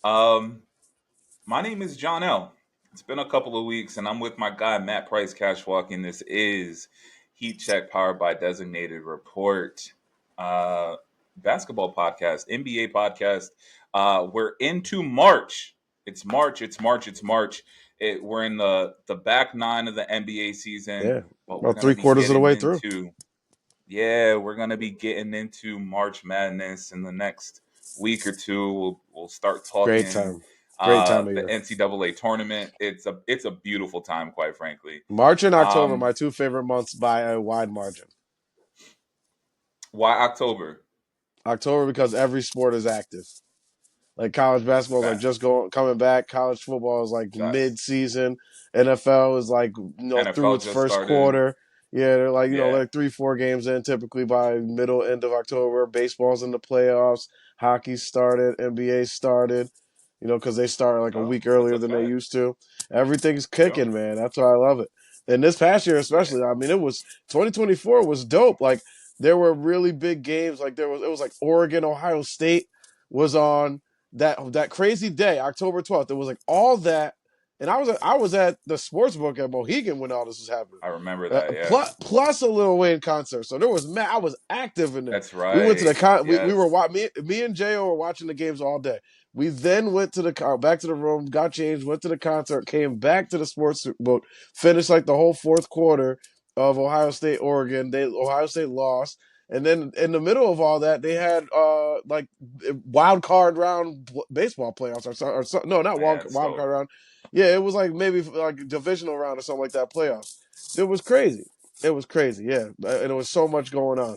Um, my name is Johnell. It's been a couple of weeks, and I'm with my guy Matt Price Cash Walking. This is Heat Check powered by Designated Report, uh, basketball podcast, NBA podcast. We're into March. It's March. It's March. It's March. We're in the back nine of the NBA season, Yeah, but we're about gonna three be quarters of the getting way through. into we're gonna be getting into March Madness in the next week or two. We'll start Great talking time. Great time of the year. NCAA tournament. It's a beautiful time, quite frankly. March and October, Um, my two favorite months by a wide margin. why October? October because every sport is active. Like college basketball is like Facts. just going coming back. College football is like Facts. mid season. NFL is like through NFL its just first started. quarter. Yeah, they're like Yeah. like 3-4 games in typically by middle end of October. Baseball's in the playoffs. Hockey started. NBA started. Because they start like a No, week that's earlier a than they fact. used to. Everything's Yo. kicking, man. That's why I love it. And this past year, Yeah. especially, I mean, it was 2024 was dope. Like there were really big games. Like it was like Oregon, Ohio State was on that crazy day, October 12th. It was like all that, and I was at the sports book at Mohegan when all this was happening. I remember that. Yeah. Plus a Lil Wayne concert, so there was I was active in there. That's We went to the right. we were Yes. me and Jo were watching the games all day. We then went to the back to the room, got changed, went to the concert, came back to the sports book, finished like the whole fourth quarter of Ohio State Oregon. Ohio State lost. And then in the middle of all that, they had like wild card round baseball playoffs no, not Man, wild so card round. Yeah, it was like maybe like divisional round or something like that playoffs. It was crazy. It was crazy. Yeah, and it was so much going on.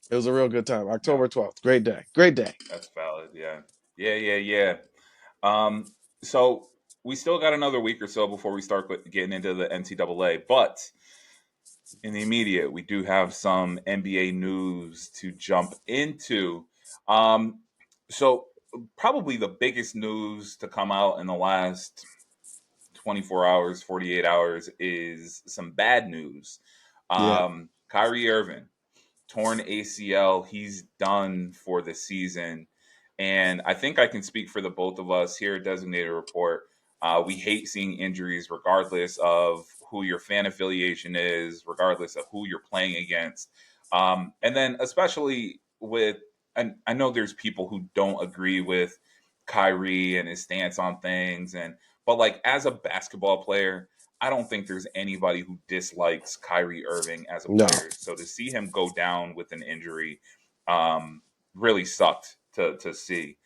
It was a real good time. no, October 12th, great day. Great day. that's valid. Yeah. Yeah. Yeah. Yeah. So we still got another week or so before we start getting into the NCAA, but in the immediate, we do have some NBA news to jump into. Um, so probably the biggest news to come out in the last 24 hours, 48 hours is some bad news. Yeah. Kyrie Irving, torn ACL. He's done for the season. And I think I can speak for the both of us here at Designated Report. We hate seeing injuries, regardless of who your fan affiliation is, regardless of who you're playing against. And then, especially with, and I know there's people who don't agree with Kyrie and his stance on things. But like as a basketball player, I don't think there's anybody who dislikes Kyrie Irving as a No. player. So to see him go down with an injury really sucked to see.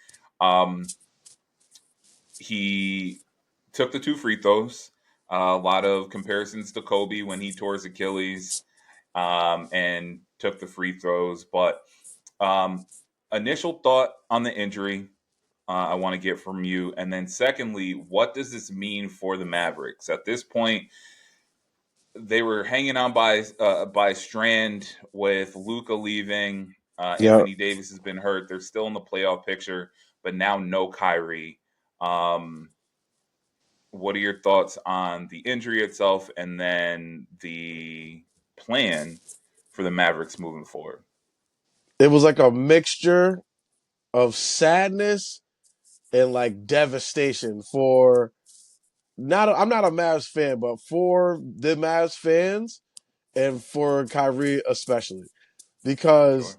Um, he took the two free throws. A lot of comparisons to Kobe when he tore his Achilles and took the free throws. But um, initial thought on the injury, I want to get from you. And then, secondly, what does this mean for the Mavericks? At this point, they were hanging on by a strand with Luka leaving. Yeah. Anthony Davis has been hurt. They're still in the playoff picture, but now no Kyrie. Um, what are your thoughts on the injury itself, and then the plan for the Mavericks moving forward? It was like a mixture of sadness and like devastation for I'm not a Mavs fan, but for the Mavs fans and for Kyrie especially Sure. because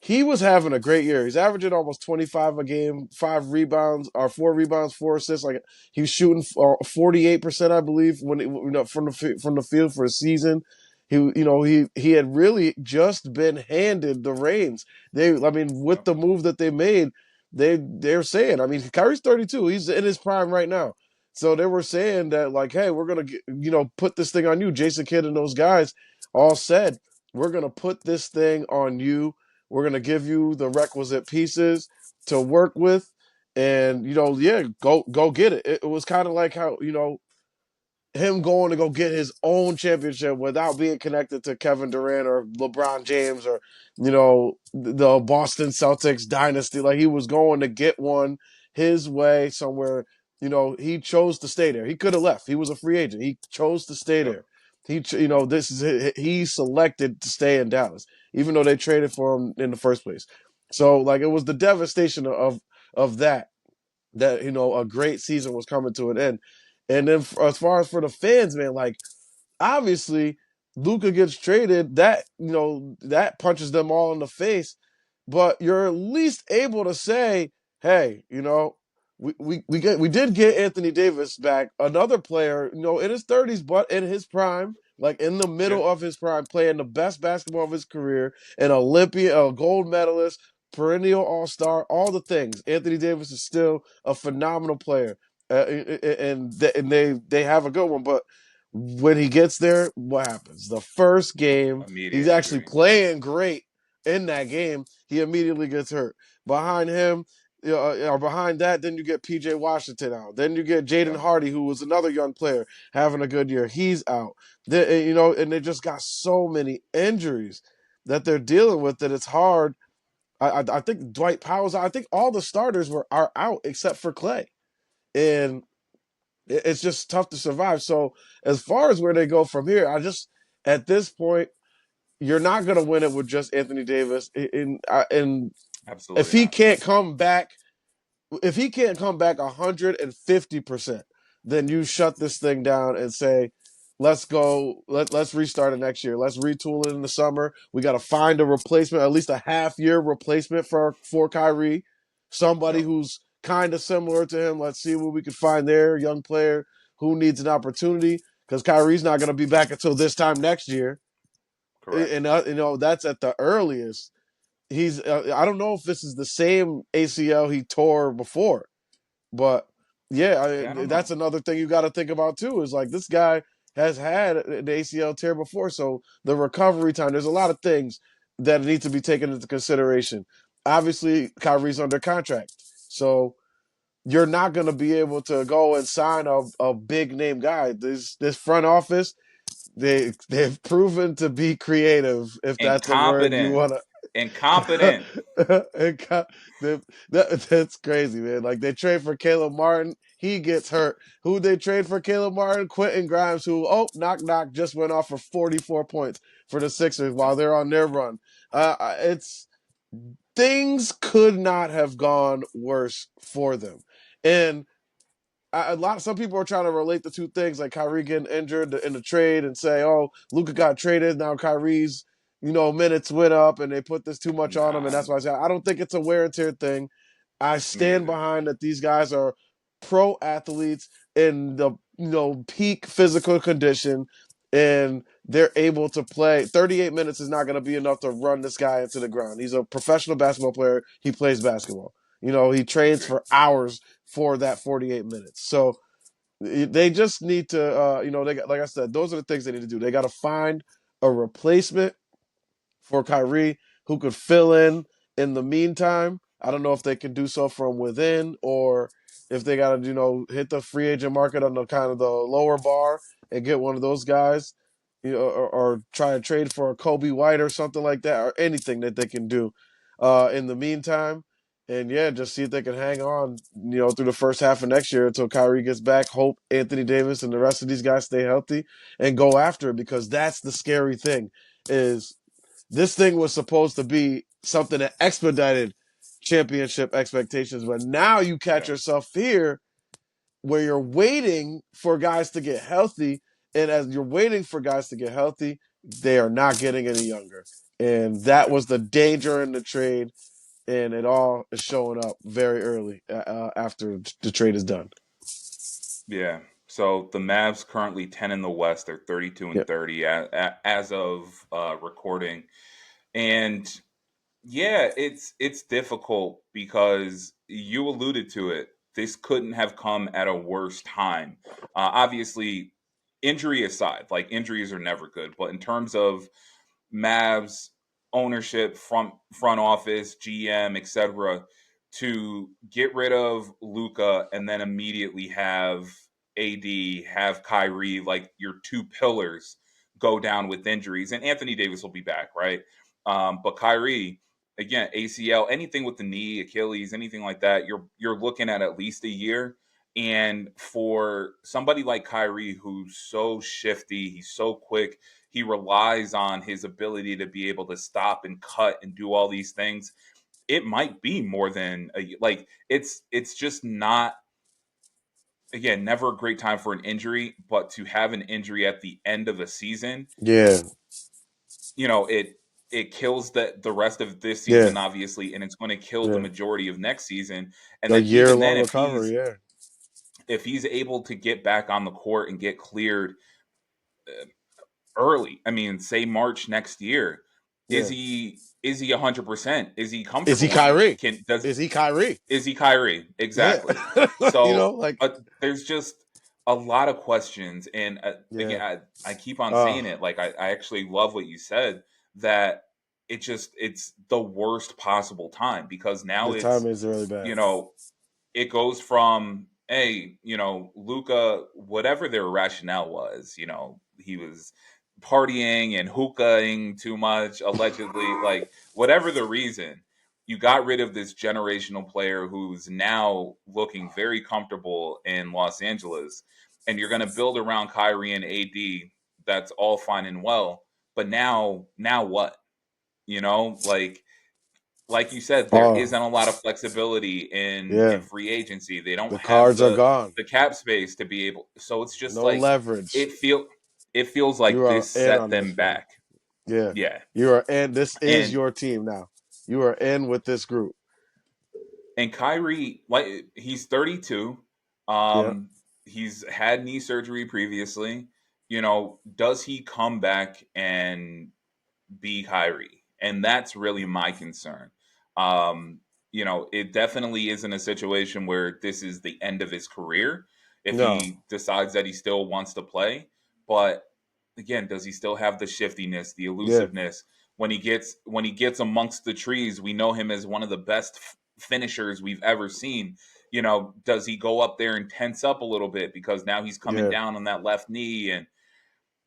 he was having a great year. He's averaging almost 25 a game, 5 rebounds or 4 rebounds, 4 assists. Like he was shooting 48%, I believe, from the field for a season. He had really just been handed the reins. With Yep. the move that they made, they're saying, I mean, Kyrie's 32. He's in his prime right now. So they were saying that like, hey, we're gonna put this thing on you. Jason Kidd and those guys all said we're gonna put this thing on you. We're gonna give you the requisite pieces to work with, and go get it. It was kind of like how him going to go get his own championship without being connected to Kevin Durant or LeBron James or the Boston Celtics dynasty. Like he was going to get one his way somewhere. He chose to stay there. He could have left. He was a free agent. He chose to stay Yep. there. This is he selected to stay in Dallas, even though they traded for him in the first place. So like it was the devastation of that a great season was coming to an end. And then as far as for the fans, man, like obviously Luka gets traded, that punches them all in the face. But you're at least able to say, hey, we did get Anthony Davis back, another player, in his 30s, but in his prime, like in the Yeah, middle of his prime, playing the best basketball of his career, an Olympian, a gold medalist, perennial all-star, all the things. Anthony Davis is still a phenomenal player. And they have a good one, but when he gets there, what happens? The first game, he's immediate actually injury. playing great in that game. He immediately gets hurt. Behind him, behind that, then you get PJ Washington out. Then you get Jaden Yeah, Hardy, who was another young player having a good year. He's out. And they just got so many injuries that they're dealing with that it's hard. I think Dwight Powell's out. I think all the starters are out except for Clay. And it's just tough to survive. So as far as where they go from here, at this point you're not going to win it with just Anthony Davis. And if absolutely he not. can't come back, if he can't come back 150%, then you shut this thing down and say, let's go, let's restart it next year. Let's retool it in the summer. We got to find a replacement, at least a half year replacement for Kyrie, somebody Yep, who's kind of similar to him. Let's see what we can find there. Young player who needs an opportunity because Kyrie's not going to be back until this time next year. correct. And that's at the earliest. I don't know if this is the same ACL he tore before, but yeah, Yeah, I don't know. that's another thing you got to think about too. Is like this guy has had an ACL tear before, so the recovery time. There's a lot of things that need to be taken into consideration. Obviously, Kyrie's under contract, so you're not going to be able to go and sign a big name guy. This front office, they've proven to be creative, if that's a word you Incompetent, want to. incompetent. That's crazy, man. Like they trade for Caleb Martin, he gets hurt. Who they trade for Caleb Martin? Quentin Grimes, who knock knock just went off for 44 points for the Sixers while they're on their run. It's things could not have gone worse for them, and some people are trying to relate the two things, like Kyrie getting injured in the trade, and say, "Oh, Luka got traded. Now Kyrie's, minutes went up, and they put this too much on him, and Nah, that's why I don't think it's a wear and tear thing. I me stand either. behind that these guys are pro athletes in the peak physical condition, and they're able to play. 38 minutes is not going to be enough to run this guy into the ground. He's a professional basketball player. He plays basketball. He trains Agreed. for hours for that 48 minutes. So they just need to, like I said, those are the things they need to do. They got to find a replacement for Kyrie who could fill in the meantime. I don't know if they can do so from within or if they got to, hit the free agent market on the kind of the lower bar and get one of those guys, or try to trade for a Kobe White or something like that, or anything that they can do in the meantime. And yeah, just see if they can hang on, through the first half of next year until Kyrie gets back. Hope Anthony Davis and the rest of these guys stay healthy and go after it, because that's the scary thing is this thing was supposed to be something that expedited championship expectations, but now you catch Yeah, yourself here where you're waiting for guys to get healthy, and as you're waiting for guys to get healthy, they are not getting any younger, and that yeah, was the danger in the trade, and it all is showing up very early after the trade is done. yeah. So the Mavs currently 10 in the West. They're 32 Yeah, and 30 as of recording, and yeah, it's difficult because you alluded to it. This couldn't have come at a worse time. Obviously, injury aside, like injuries are never good, but in terms of Mavs ownership, front office, GM, etc., to get rid of Luca and then immediately have AD, have Kyrie, like your two pillars, go down with injuries, and Anthony Davis will be back, right? But Kyrie, again, ACL, anything with the knee, Achilles, anything like that, you're looking at least a year. And for somebody like Kyrie, who's so shifty, he's so quick, he relies on his ability to be able to stop and cut and do all these things. it might be more than like it's just not, again, never a great time for an injury, but to have an injury at the end of a season, Yeah, it kills the rest of this yeah, season, obviously, and it's going to kill the yeah. majority of next season. And A then year even then, long recovery. Yeah, if he's able to get back on the court and get cleared early, I mean, say March next year, yeah. is he 100%? Is he Is he comfortable? And Kyrie? can does Is he Kyrie? is he Kyrie? Yeah. Exactly. You know, So like there's just a lot of questions, and yeah. again, I keep on Oh, saying it. Like I actually love what you said, that it's the worst possible time, because now the it's, timing is really bad. you know it goes from, hey, Luka, whatever their rationale was, he was partying and hookahing too much, allegedly, like whatever the reason, you got rid of this generational player who's now looking very comfortable in Los Angeles, and you're going to build around Kyrie and AD. That's all fine and well, but now what? Like you said, there Oh, isn't a lot of flexibility in yeah. free agency. They don't The have cards are the gone. cap space to be able. So it's just No like leverage. it feel it feels You like are this in set on them this, man. back. Yeah. Yeah, You are in. This is and your team now. You are in with this group. Kyrie, like, he's 32. Yeah. He's had knee surgery previously. Does he come back and be Kyrie? And that's really my concern. Um, it definitely isn't a situation where this is the end of his career if No. he decides that he still wants to play. But again, does he still have the shiftiness, the Yeah. elusiveness? When he gets amongst the trees, we know him as one of the best finishers we've ever seen. Does he go up there and tense up a little bit because now he's coming Yeah. down on that left knee? And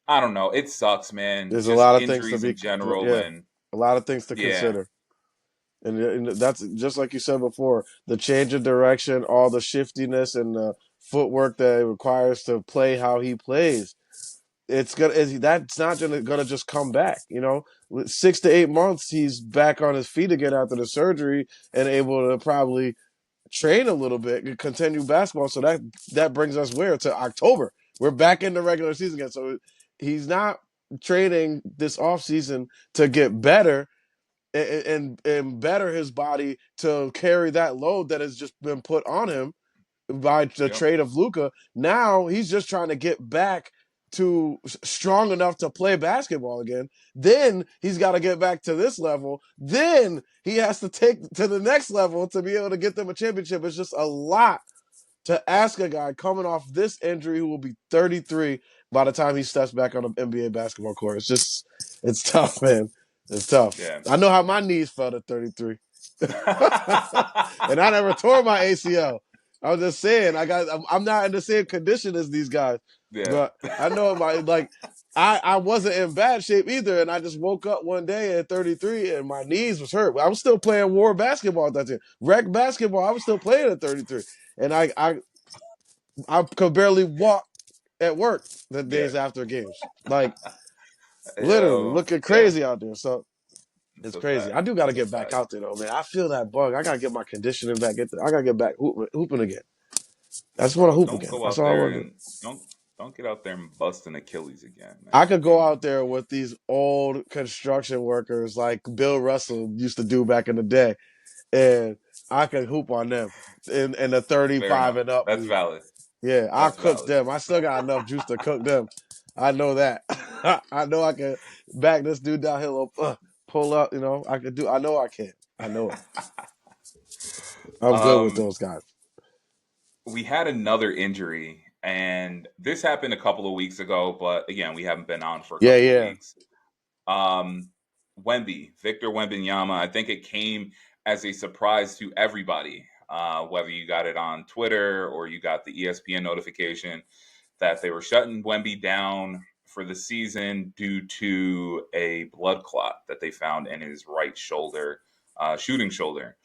I don't know. It sucks, man. There's a Just lot of things to injuries in be. general, Yeah. and A lot of things to yeah, consider. And that's just like you said before, the change of direction, all the shiftiness and the footwork that it requires to play how he plays. That's not gonna just come back. 6 to 8 months, he's back on his feet again after the surgery and able to probably train a little bit and continue basketball. So that brings us where to October. We're back in the regular season again. So he's not training this offseason to get better and better his body to carry that load that has just been put on him by the yep, trade of Luka. Now he's just trying to get back to strong enough to play basketball again. Then he's got to get back to this level. Then he has to take to the next level to be able to get them a championship. It's just a lot to ask a guy coming off this injury who will be 33 by the time he steps back on an NBA basketball court. It's tough, man. It's tough. yeah. I know how my knees felt at 33. And I never tore my ACL. I was just saying, I'm not in the same condition as these guys, Yeah. but I know I wasn't in bad shape either, and I just woke up one day at 33 and my knees was hurt. I was still playing war basketball at that time, rec basketball. I was still playing at 33, and I could barely walk at work the Yeah. days after games. Like literally Yo, looking yeah. crazy out there. So It's it's a crazy. fact. I do got to It's a get back fact. out there though, man. I feel that bug. I got to get my conditioning back. I got to get back hooping again. I just want to Bro, hoop don't again. go That's out all I there want to do. and don't get out there and bust an Achilles again, I man. could go out there with these old construction workers like Bill Russell used to do back in the day, and I could hoop on them in the Fair 35 enough. and up That's league. valid. Yeah, I'll That's cook valid. them. I still got enough juice to cook them. I know that. I know I can back this dude downhill, pull up. I could do. I know I can. I know it. I'm good with um, those guys. we had another injury, and this happened a couple of weeks ago, but again, we haven't been on for a Yeah, couple of yeah. weeks. Um, Victor Wembanyama. I think it came as a surprise to everybody, whether you got it on Twitter or you got the ESPN notification that they were shutting Wemby down for the season due to a blood clot that they found in his right shoulder, shooting shoulder.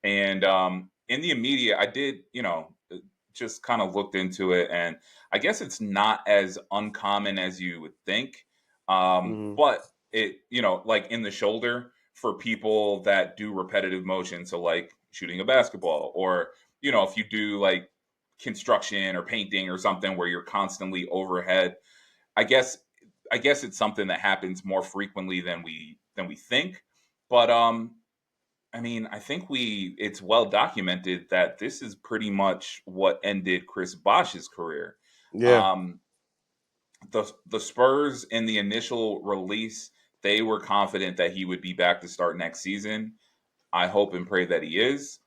And in the immediate, I did, just kind of looked into it, and I guess it's not as uncommon as you would think. Hmm. But it, like in the shoulder, for people that do repetitive motion, so like shooting a basketball, or if you do like construction or painting or something where you're constantly overhead. I guess I guess it's something that happens more frequently than we think. But I mean, I think we it's well documented that this is pretty much what ended Chris Bosh's career. Yeah, Um, the Spurs in the initial release, they were confident that he would be back to start next season. I hope and pray that he is.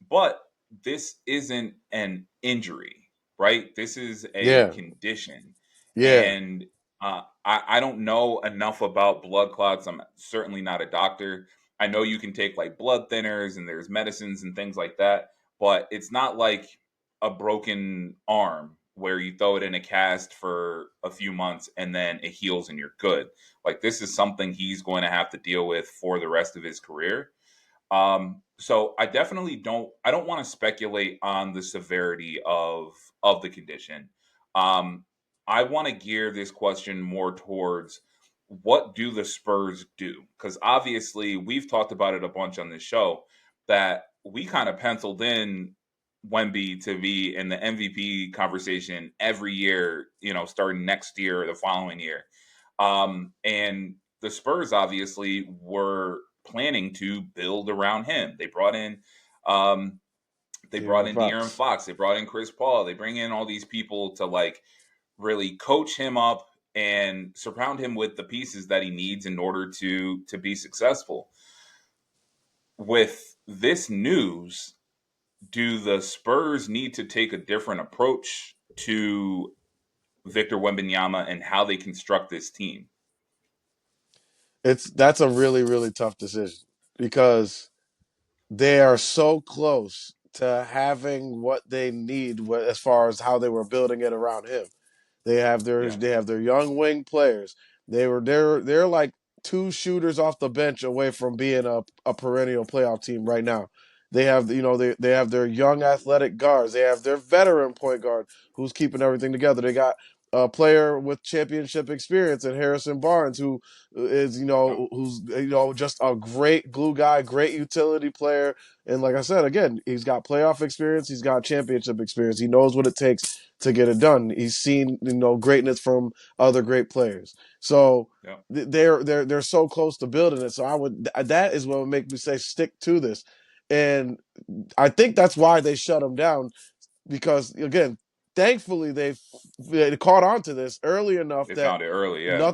But this isn't an injury, right? This is a yeah, condition. yeah, And I don't know enough about blood clots. I'm certainly not a doctor. I know you can take like blood thinners and there's medicines and things like that, but it's not like a broken arm where you throw it in a cast for a few months and then it heals and you're good. Like this is something he's going to have to deal with for the rest of his career. So I definitely don't want to speculate on the severity of the condition. Um, I want to gear this question more towards what do the Spurs do? Because obviously we've talked about it a bunch on this show that we kind of penciled in Wemby to be in the MVP conversation every year, starting next year or the following year. And the Spurs obviously were planning to build around him. Um, they brought De'Aaron in De'Aaron Fox. Fox, they brought in Chris Paul, they bring in all these people to like really coach him up and surround him with the pieces that he needs in order to be successful. With this news, do the Spurs need to take a different approach to Victor Wembanyama and how they construct this team? That's a really really tough decision because they are so close to having what they need as far as how they were building it around him. Yeah, They have their young wing players. They're like two shooters off the bench away from being a perennial playoff team right now. They have they have their young athletic guards. They have their veteran point guard who's keeping everything together. They got a player with championship experience in Harrison Barnes who is yeah, who's just a great glue guy, great utility player. And like I said, again, he's got playoff experience. He's got championship experience. He knows what it takes to get it done. He's seen greatness from other great players. So yeah. they're so close to building it. So that is what would make me say stick to this, and I think that's why they shut him down because again, thankfully they caught on to this early enough They that found it early. Yeah,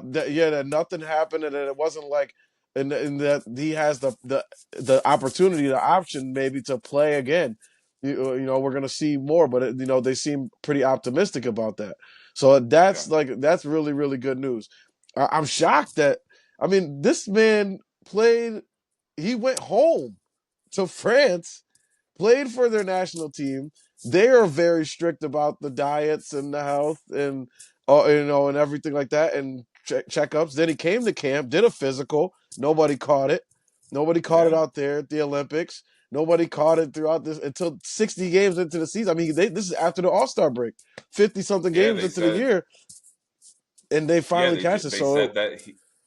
that nothing happened and that it wasn't like and that he has the opportunity, the option maybe to play again. We're gonna see more, but they seem pretty optimistic about that. So yeah, that's really really good news. I'm shocked that I mean this man played. He went home to France, played for their national team. They are very strict about the diets and the health and and everything like that and checkups. Then he came to camp, did a physical. Nobody caught it. Nobody caught it yeah. out there at the Olympics. Nobody caught it throughout this until 60 games into the season. I mean, this is after the All Star break, 50 something Yeah, games they into the said. year, and they Yeah, finally catch it. they So said that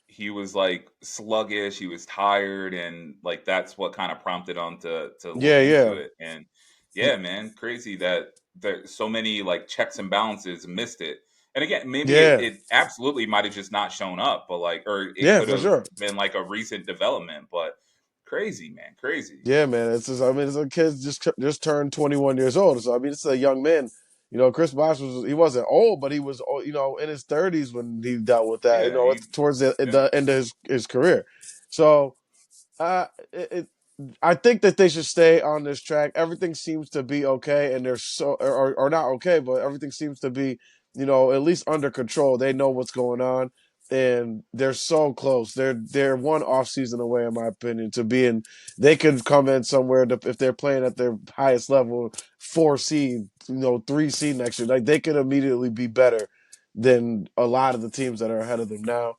he was like sluggish, he was tired, and like that's what kind of prompted him to look yeah, into yeah, it. And yeah, man, crazy that there so many like checks and balances missed it. And again, maybe it, yeah, it absolutely might have just not shown up, but like, or it yeah, could for have sure. been like a recent development. But crazy, man, crazy. Yeah, man. It's just, I mean, it's a kid just turned 21 years old. So I mean, it's a young man. Chris Bosh he wasn't old, but he was in his 30s when he dealt with that. Yeah, It's towards yeah, the end of his career. So uh, it, it, I think that they should stay on this track. Everything seems to be okay, and they're or not okay, but everything seems to be, at least under control. They know what's going on, and they're so close. They're one off season away, in my opinion, to being. They could come in somewhere if they're playing at their highest level, 4 seed, 3 seed next year. Like they could immediately be better than a lot of the teams that are ahead of them now.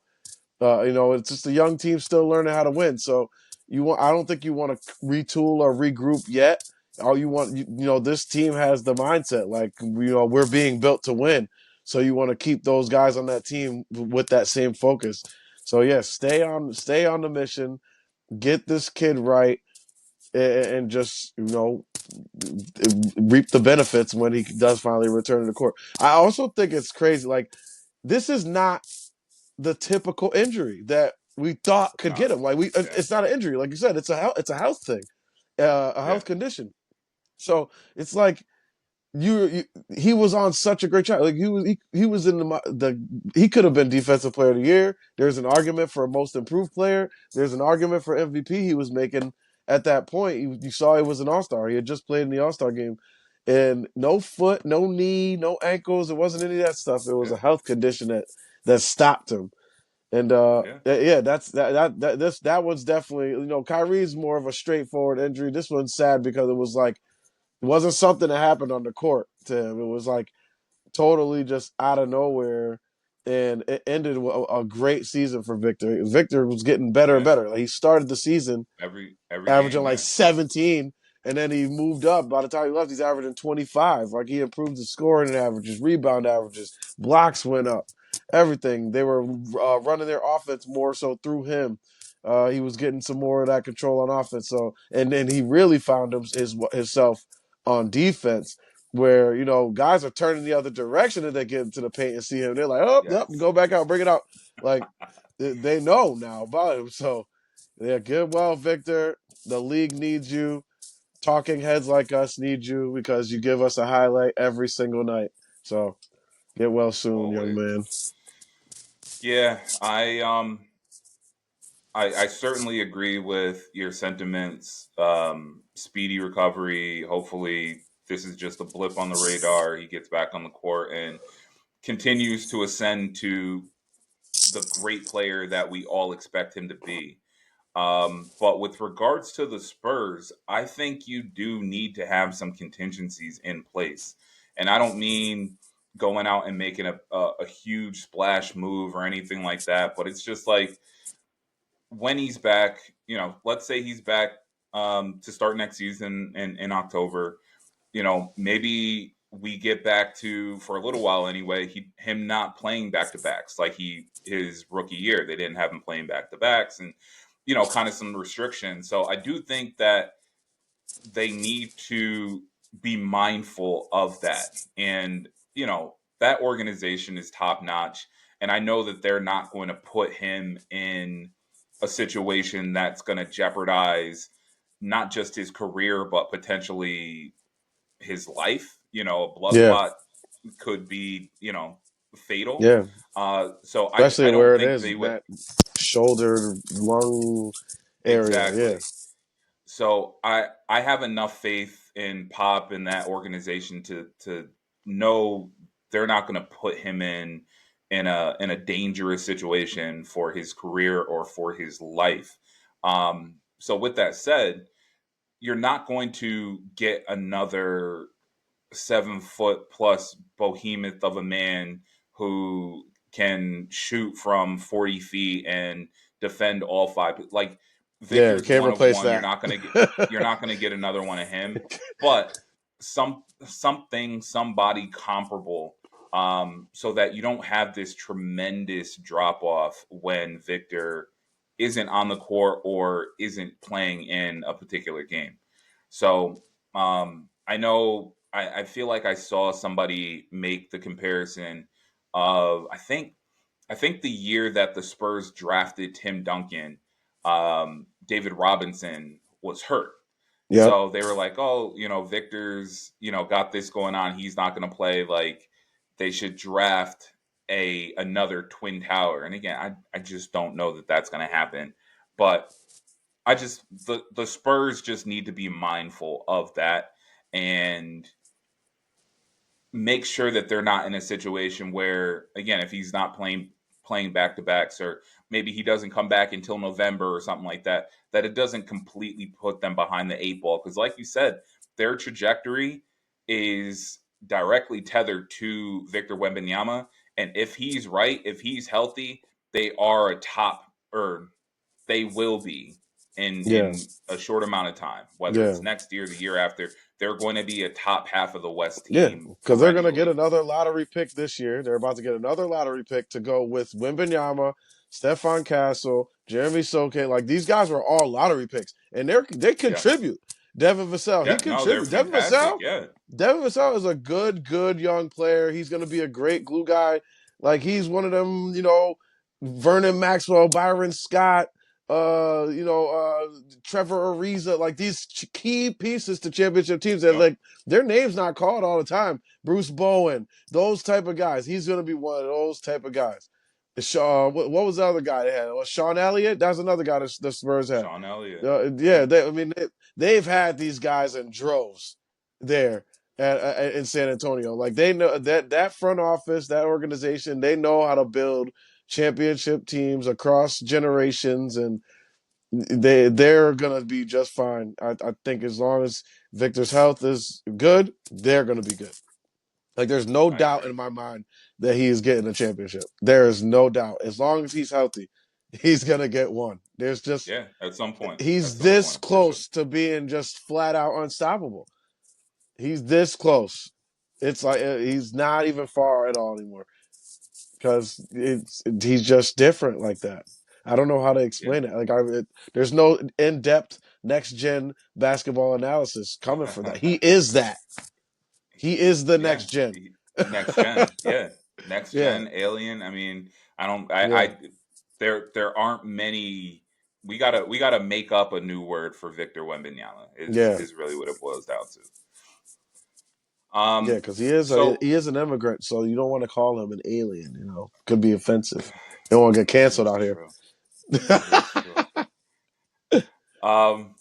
It's just a young team still learning how to win. So I don't think you want to retool or regroup yet. All you want, this team has the mindset like we're being built to win. So you want to keep those guys on that team with that same focus. So yes, stay on the mission. get this kid right, and just reap the benefits when he does finally return to the court. I also think it's crazy. Like, this is not the typical injury that we thought could No. get him. Like, Yeah. it's not an injury. Like you said, it's a health thing, a Yeah. health condition. So it's like you he was on such a great track. Like, he was in the he could have been defensive player of the year. There's an argument for most improved player. There's an argument for MVP he was making at that point. You saw he was an all-star. He had just played in the all-star game. And no foot, no knee, no ankles. It wasn't any of that stuff. It was Yeah. a health condition that stopped him. And Yeah. yeah, that one's definitely, Kyrie's more of a straightforward injury. This one's sad because it was like, it wasn't something that happened on the court to him. It was like totally just out of nowhere, and it ended a great season for Victor. Victor was getting better and Yeah. better. Like, he started the season Every averaging game. like Yeah. 17, and then he moved up. By the time he left, he's averaging 25. Like, he improved his scoring averages, rebound averages, blocks went up, everything. They were running their offense more so through him. He was getting some more of that control on offense. So, and then he really found himself on defense, where guys are turning the other direction and they get into the paint and see him. They're like, oh, yep, Yes. go back out, bring it out. Like, they know now about him. So, yeah, good. Well, Victor, the league needs you. Talking heads like us need you because you give us a highlight every single night. So get well soon, young Always. man. Yeah. I certainly agree with your sentiments. Speedy recovery. Hopefully, this is just a blip on the radar. He gets back on the court and continues to ascend to the great player that we all expect him to be. But with regards to the Spurs, I think you do need to have some contingencies in place. And I don't mean going out and making a huge splash move or anything like that, but it's just like when he's back, let's say he's back to start next season in October, maybe we get back to, for a little while anyway, him not playing back to backs like his rookie year. They didn't have him playing back to backs, and kind of some restrictions. So I do think that they need to be mindful of that. And that organization is top notch, and I know that they're not going to put him in a situation that's going to jeopardize not just his career but potentially his life. A blood Yeah, clot could be, fatal. yeah. So I Especially don't where it think is, they would. that shoulder, lung area. Yeah, Exactly. So I have enough faith in Pop and that organization to know they're not going to put him in a dangerous situation for his career or for his life. So with that said, you're not going to get another 7 foot plus behemoth of a man who can shoot from 40 feet and defend all five. Like, yeah. Victor's Can't one of replace one. that. You're not gonna get another one of him. But somebody comparable, so that you don't have this tremendous drop off when Victor isn't on the court or isn't playing in a particular game. So I know I feel like I saw somebody make the comparison of I think the year that the Spurs drafted Tim Duncan, David Robinson was hurt. Yep. So they were like, oh, Victor's, got this going on. He's not going to play. Like, they should draft another Twin Tower. And again, I just don't know that that's going to happen. But the Spurs just need to be mindful of that and make sure that they're not in a situation where, again, if he's not playing back to backs, or maybe he doesn't come back until November or something like that, that it doesn't completely put them behind the eight ball. Because, like you said, their trajectory is directly tethered to Victor Wembanyama, and if he's right, if he's healthy, they are a top, or they will be Yeah, in a short amount of time, whether yeah. it's next year, the year after. They're going to be a top half of the West Yeah, team because they're gonna get perennially. another lottery pick this year. They're about to get another lottery pick to go with Wembanyama, Stephon Castle, Jeremy Soke, like these guys were all lottery picks, and they Yes. contribute. Devin Vassell, he Yeah. No, they're contributes. fantastic. Yeah. Devin Vassell is a good young player. He's going to be a great glue guy. Like he's one of them, Vernon Maxwell, Byron Scott, Trevor Ariza, like these key pieces to championship teams that Yep. like their names not called all the time. Bruce Bowen, those type of guys. He's going to be one of those type of guys. What was the other guy they had? Was Sean Elliott? That's another guy that the Spurs had. Sean Elliott. Yeah, Yeah. they've had these guys in droves there in San Antonio. Like they know that front office, that organization, they know how to build championship teams across generations, and they're gonna be just fine. I think as long as Victor's health is good, they're gonna be good. Like there's no I doubt agree. in my mind that he is getting a championship. There is no doubt. As long as he's healthy, he's gonna get one. There's just Yeah. At some point. At he's some this point, for sure. close to being just flat out unstoppable. He's this close. It's like he's not even far at all anymore because he's just different like that. I don't know how to Yeah. explain it. There's no in depth next gen basketball analysis coming for that. He is that. He is the Yeah. next gen. Next gen. Yeah. Next Yeah, gen alien. I mean, I don't. yeah, There aren't many. We gotta make up a new word for Victor Wembanyama. Is yeah, is really what it boils down to. yeah. Because he So is an immigrant, so you don't want to call him an alien. Could be offensive. They won't get this canceled is out here. true. This is true. Um,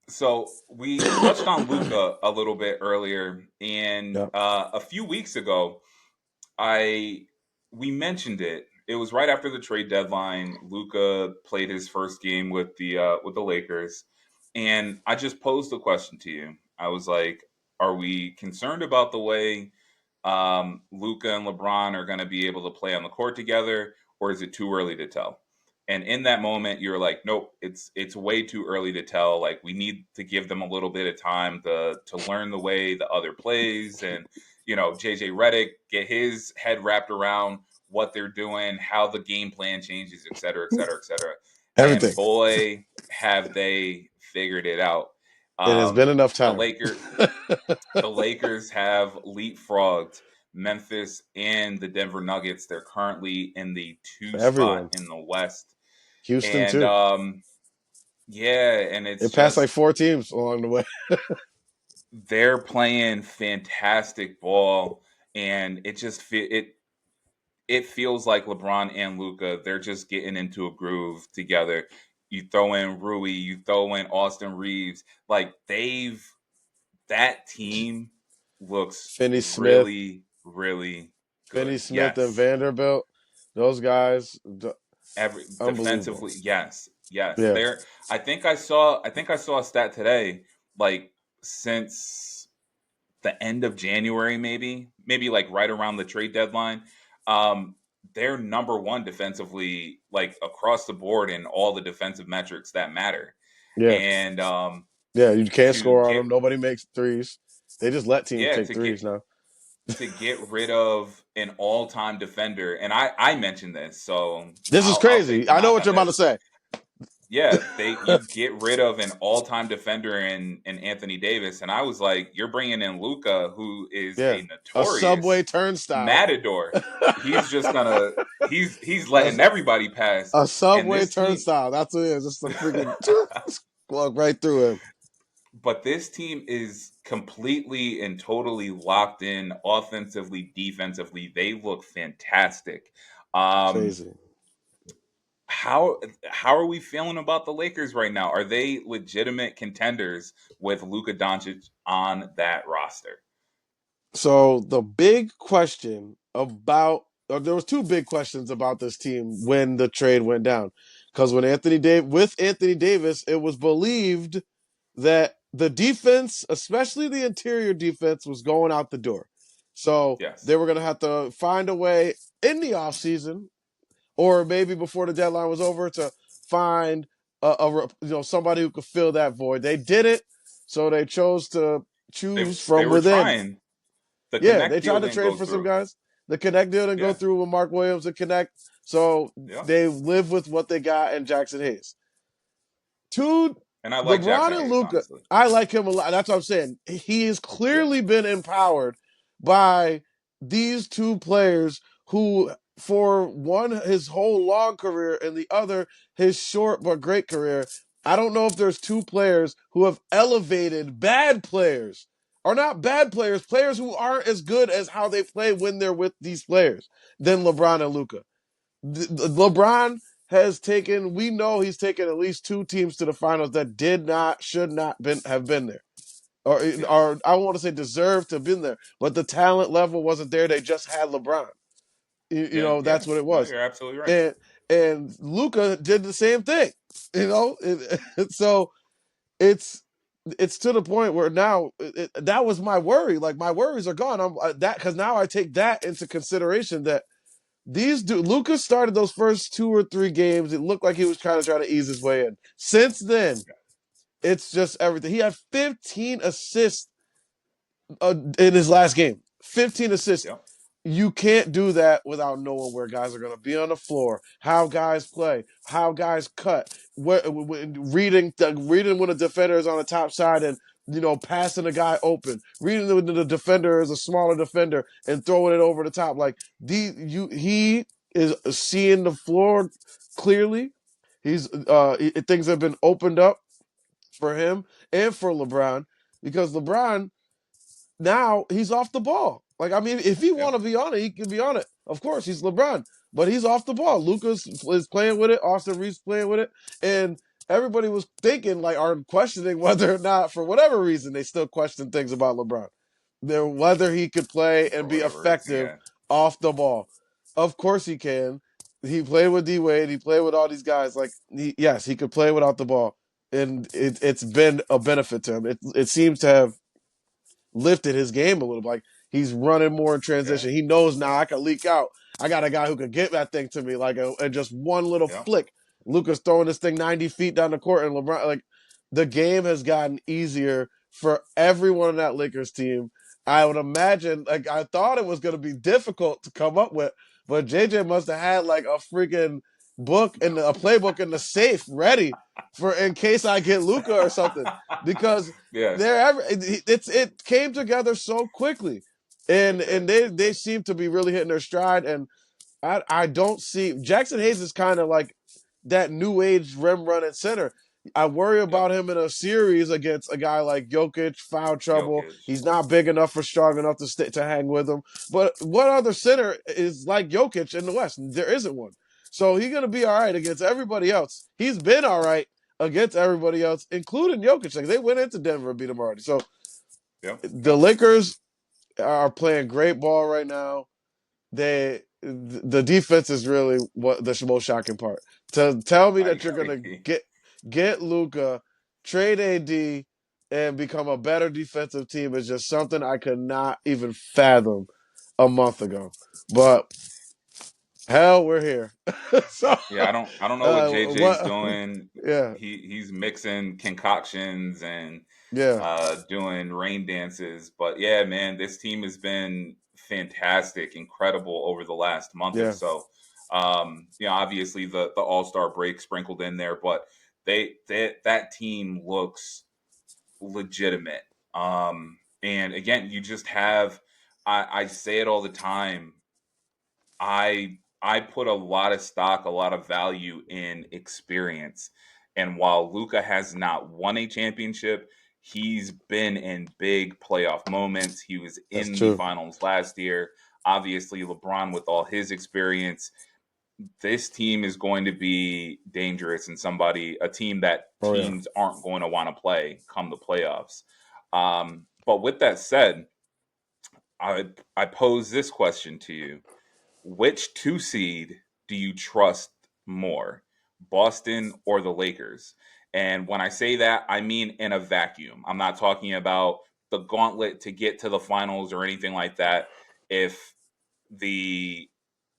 so we touched on Luca a little bit earlier, and Yeah, a few weeks ago, I we mentioned it. It was right after the trade deadline. Luca played his first game with the Lakers, and I just posed a question to you. I was like, "Are we concerned about the way Luca and LeBron are going to be able to play on the court together, or is it too early to tell?" And in that moment, you're like, "Nope, it's way too early to tell. Like we need to give them a little bit of time to learn the way the other plays, and JJ Redick get his head wrapped around what they're doing, how the game plan changes, et cetera, et cetera, et cetera." And everything. boy, have they figured it out. It has been enough The time Lakers have leapfrogged Memphis and the Denver Nuggets. They're currently in the for two spot everyone. in the West, Houston and too. yeah, and it's It passed like just 4 teams along the way. they're playing fantastic ball, and it feels like LeBron and Luca, they're just getting into a groove together. You throw in Rui, you throw in Austin Reeves, like that team looks Finney Smith, really, really good. Finney Smith, and Yes. Vanderbilt. Those guys, Every unbelievable. defensively, yes. Yes. Yeah, There I think I saw a stat today, like since the end of January, maybe like right around the trade deadline. Um, they're number one defensively, like across the board in all the defensive metrics that matter. yeah, And yeah. You can't to score on get them. Nobody makes threes. They just let teams yeah, take threes now. to get rid of an all-time defender, and I mentioned this, so This is I'll take crazy. the I know knock what on you're about to this. say. Yeah, you get rid of an all-time defender in Anthony Davis, and I was like, you're bringing in Luca, who is Yeah, a a subway notorious turnstile. matador. He's just gonna he's a, letting everybody pass, a and subway this team, turnstile. That's what it is. Just a freaking walk right through him. but this team is completely and totally locked in offensively, defensively. They look fantastic. Um, Crazy. how are we feeling about the Lakers right now? Are they legitimate contenders with Luka Doncic on that roster? So the big question about there was two big questions about this team when the trade went down, because with Anthony Davis, it was believed that the defense, especially the interior defense, was going out the door. So Yes, they were going to have to find a way in the offseason or maybe before the deadline was over to find somebody who could fill that void. They did it, so they chose to they choose they from were within. trying. The Yeah, connect they deal tried to didn't trade go for some through. guys. The Connect deal didn't go Yeah. through with Mark Williams and Connect, so Yeah. they live with what they got in Jackson Hayes. Two, And I like LeBron Jackson and Hayes, Luka. honestly. I like him a lot. That's what I'm saying. He has Yeah. clearly been empowered by these two players who, for one, his whole long career, and the other, his short but great career. I don't know if there's two players who have elevated bad players, or not bad players, players who aren't as good as how they play when they're with these players, than LeBron and Luka. LeBron has taken, we know he's taken at least two teams to the finals that did not, should not have been there. Or Yes. I want to say deserved to have been there, but the talent level wasn't there. They just had LeBron. Yeah. Yeah. That's what it No, was. you're absolutely right. And Luka did the same thing. So it's it's to the point where now that was my worry. Like my worries are gone. I'm that because now I take that into consideration that Lucas started those first 2 or 3 games. It looked like he was kind of trying to ease his way in. Since then, it's just everything. He had 15 assists in his last game. 15 assists. Yeah. You can't do that without knowing where guys are going to be on the floor, how guys play, how guys cut, reading when a defender is on the top side and passing a guy open, reading when the defender is a smaller defender and throwing it over the top. Like he is seeing the floor clearly. Things have been opened up for him and for LeBron because LeBron now he's off the ball. Like I mean, if he Yeah. want to be on it, he can be on it. Of course, he's LeBron, but he's off the ball. Lucas is playing with it. Austin Reeves playing with it, and everybody was thinking like, are questioning whether or not, for whatever reason, they still question things about LeBron. Whether he could play For and be whatever reason. effective Yeah. off the ball. Of course he can. He played with D Wade. He played with all these guys. Like yes, he could play without the ball, and it's been a benefit to him. It seems to have lifted his game a little. Like he's running more in Yeah. transition. He knows now I can leak out. I got a guy who could get that thing to me and just one little Yeah. flick. Lucas throwing this thing 90 feet down the court, and LeBron like the game has gotten easier for everyone on that Lakers team. I would imagine, like I thought it was going to be difficult to come up with, but JJ must have had like a freaking book and a playbook in the safe ready for in case I get Luca or something because Yes. it came together so quickly, and It did. they seem to be really hitting their stride. And I don't see Jackson Hayes is kind of like that new age rim running center. I worry Yep. about him in a series against a guy like Jokic, foul trouble. Jokic. He's not big enough or strong enough to hang with him. But what other center is like Jokic in the West? There isn't one. So he's gonna be all right against everybody else. He's been all right against everybody else, including Jokic. Like they went into Denver and beat him already. So Yep. the Yep. Lakers are playing great ball right now. The defense is really what the most shocking part. To tell me I that you're gonna agree. get Luka, trade AD, and become a better defensive team is just something I could not even fathom a month ago. But hell, we're here. So Yeah, I don't know what JJ's what? doing. Yeah, He's mixing concoctions and yeah, doing rain dances. But yeah, man, this team has been fantastic, incredible over the last month or yeah, so. Obviously the All Star break sprinkled in there, but that team looks legitimate. And again, you just have I say it all the time. I put a lot of stock, a lot of value in experience. And while Luca has not won a championship, he's been in big playoff moments. He was that's in the true. finals last year. Obviously, LeBron with all his experience, this team is going to be dangerous and a team that Oh yeah. teams aren't going to want to play come the playoffs. But with that said, I pose this question to you: which two seed do you trust more, Boston or the Lakers? And when I say that, I mean in a vacuum. I'm not talking about the gauntlet to get to the finals or anything like that. If the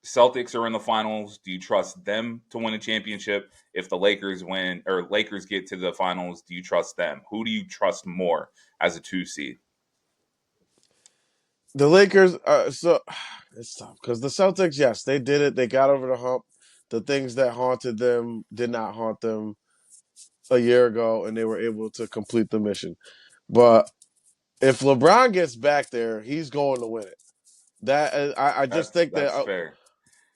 Celtics are in the finals, do you trust them to win a championship? If the Lakers win or Lakers get to the finals, do you trust them? Who do you trust more as a two seed? The Lakers, so it's tough because the Celtics, yes, they did it. They got over the hump. The things that haunted them did not haunt them a year ago, and they were able to complete the mission. But if LeBron gets back there, he's going to win it. I just think that That's fair.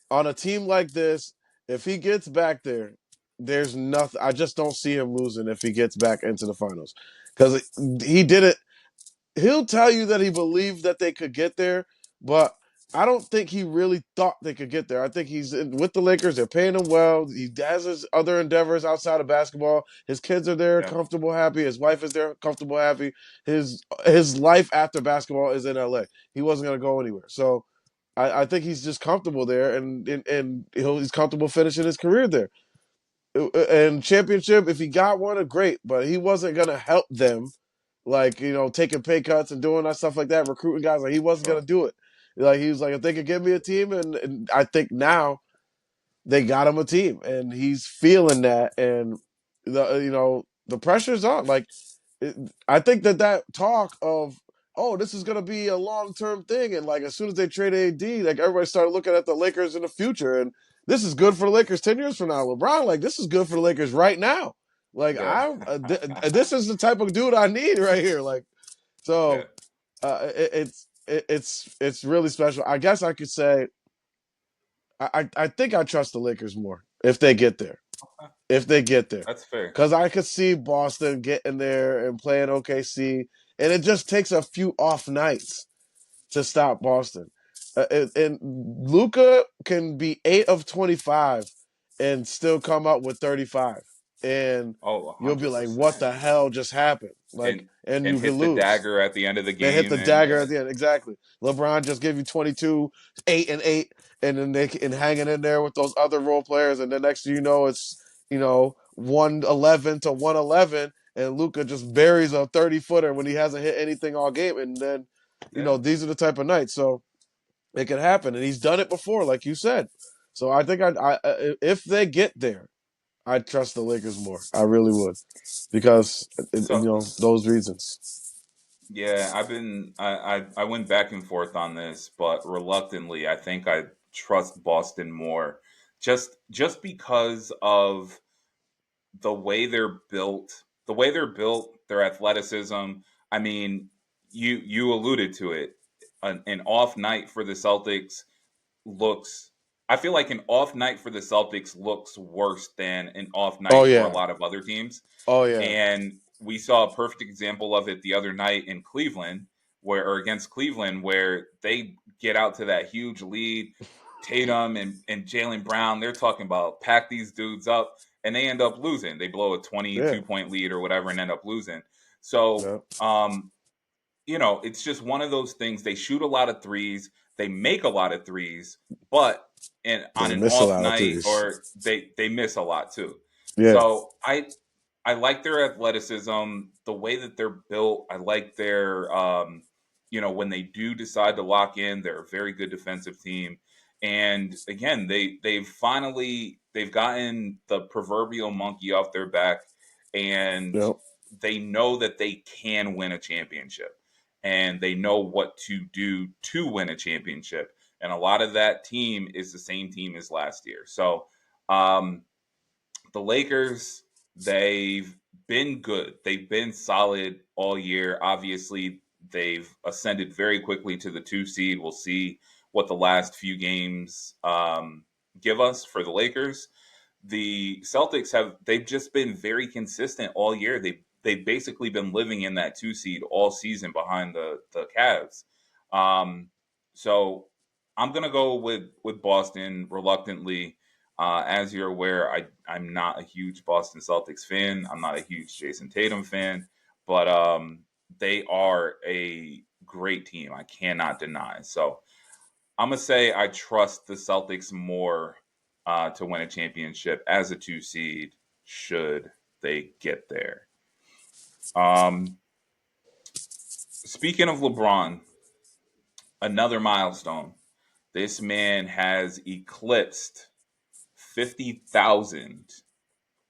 on a team like this, if he gets back there, there's nothing. I just don't see him losing if he gets back into the finals because he did it. He'll tell you that he believed that they could get there, but I don't think he really thought they could get there. I think with the Lakers. They're paying him well. He has his other endeavors outside of basketball. His kids are there, Yeah, comfortable, happy. His wife is there, comfortable, happy. His life after basketball is in LA. He wasn't going to go anywhere. So I think he's just comfortable there, and he's comfortable finishing his career there. And championship, if he got one, great. But he wasn't going to help them, like taking pay cuts and doing that stuff like that, recruiting guys. Like he wasn't going sure. to do it. Like he was like, if they could give me a team, and I think now they got him a team, and he's feeling that, and the pressure's on. Like I think that talk of this is gonna be a long term thing, and like as soon as they trade AD, like everybody started looking at the Lakers in the future, and this is good for the Lakers 10 years from now. LeBron, like this is good for the Lakers right now. Like Yeah, this is the type of dude I need right here. Like yeah. so, it's really special. I guess I could say I think I trust the Lakers more if they get there. If they get there, That's fair. because I could see Boston getting there and playing OKC, and it just takes a few off nights to stop Boston. And Luka can be 8 of 25 and still come up with 35, and Oh, you'll be 100%. like, "What the hell just happened?" Like, And and and you could hit the lose dagger at the end of the and hit the game, and dagger yeah, at the end. Exactly. LeBron just give you 22, 8 and 8, and then and hanging in there with those other role players, and the next thing you know, it's 111 to 111, and Luka just buries a 30 footer when he hasn't hit anything all game, and then yeah. these are the type of nights, so it can happen, and he's done it before, like you said. So I think if they get there, I trust the Lakers more. I really would because So those reasons. yeah, I went back and forth on this, but reluctantly, I think I trust Boston more, just because of the way they're built, their athleticism. I mean, you alluded to it. An off night for the Celtics looks. I feel like an off night for the Celtics looks worse than an off Oh night for a yeah. lot of other teams. Oh yeah. And we saw a perfect example of it the other night in Cleveland, or against Cleveland, where they get out to that huge lead. Tatum and Jalen Brown, they're talking about pack these dudes up, and they end up losing. They blow a Yeah. 22-point lead or whatever and end up losing. So, Yeah. it's just one of those things. They shoot a lot of threes, they make a lot of threes, but on They an miss a off lot of night, threes. or they miss a lot too. Yeah. So I like their athleticism, the way that they're built. I like their when they do decide to lock in, they're a very good defensive team. And again, they've gotten the proverbial monkey off their back, and Yeah. they know that they can win a championship, and they know what to do to win a championship. And a lot of that team is the same team as last year. So um, the Lakers, they've been good. They've been solid all year. Obviously, they've ascended very quickly to the 2 seed. We'll see what the last few games give us for the Lakers. The Celtics they've just been very consistent all year. They've basically been living in that 2 seed all season behind the Cavs. Um, so I'm gonna go with Boston reluctantly. As you're aware, I'm not a huge Boston Celtics fan. I'm not a huge Jason Tatum fan, but they are a great team. I cannot deny. So I'm gonna say I trust the Celtics more to win a championship as a 2 seed should they get there. Um, Speaking of LeBron, another milestone. This man has eclipsed 50,000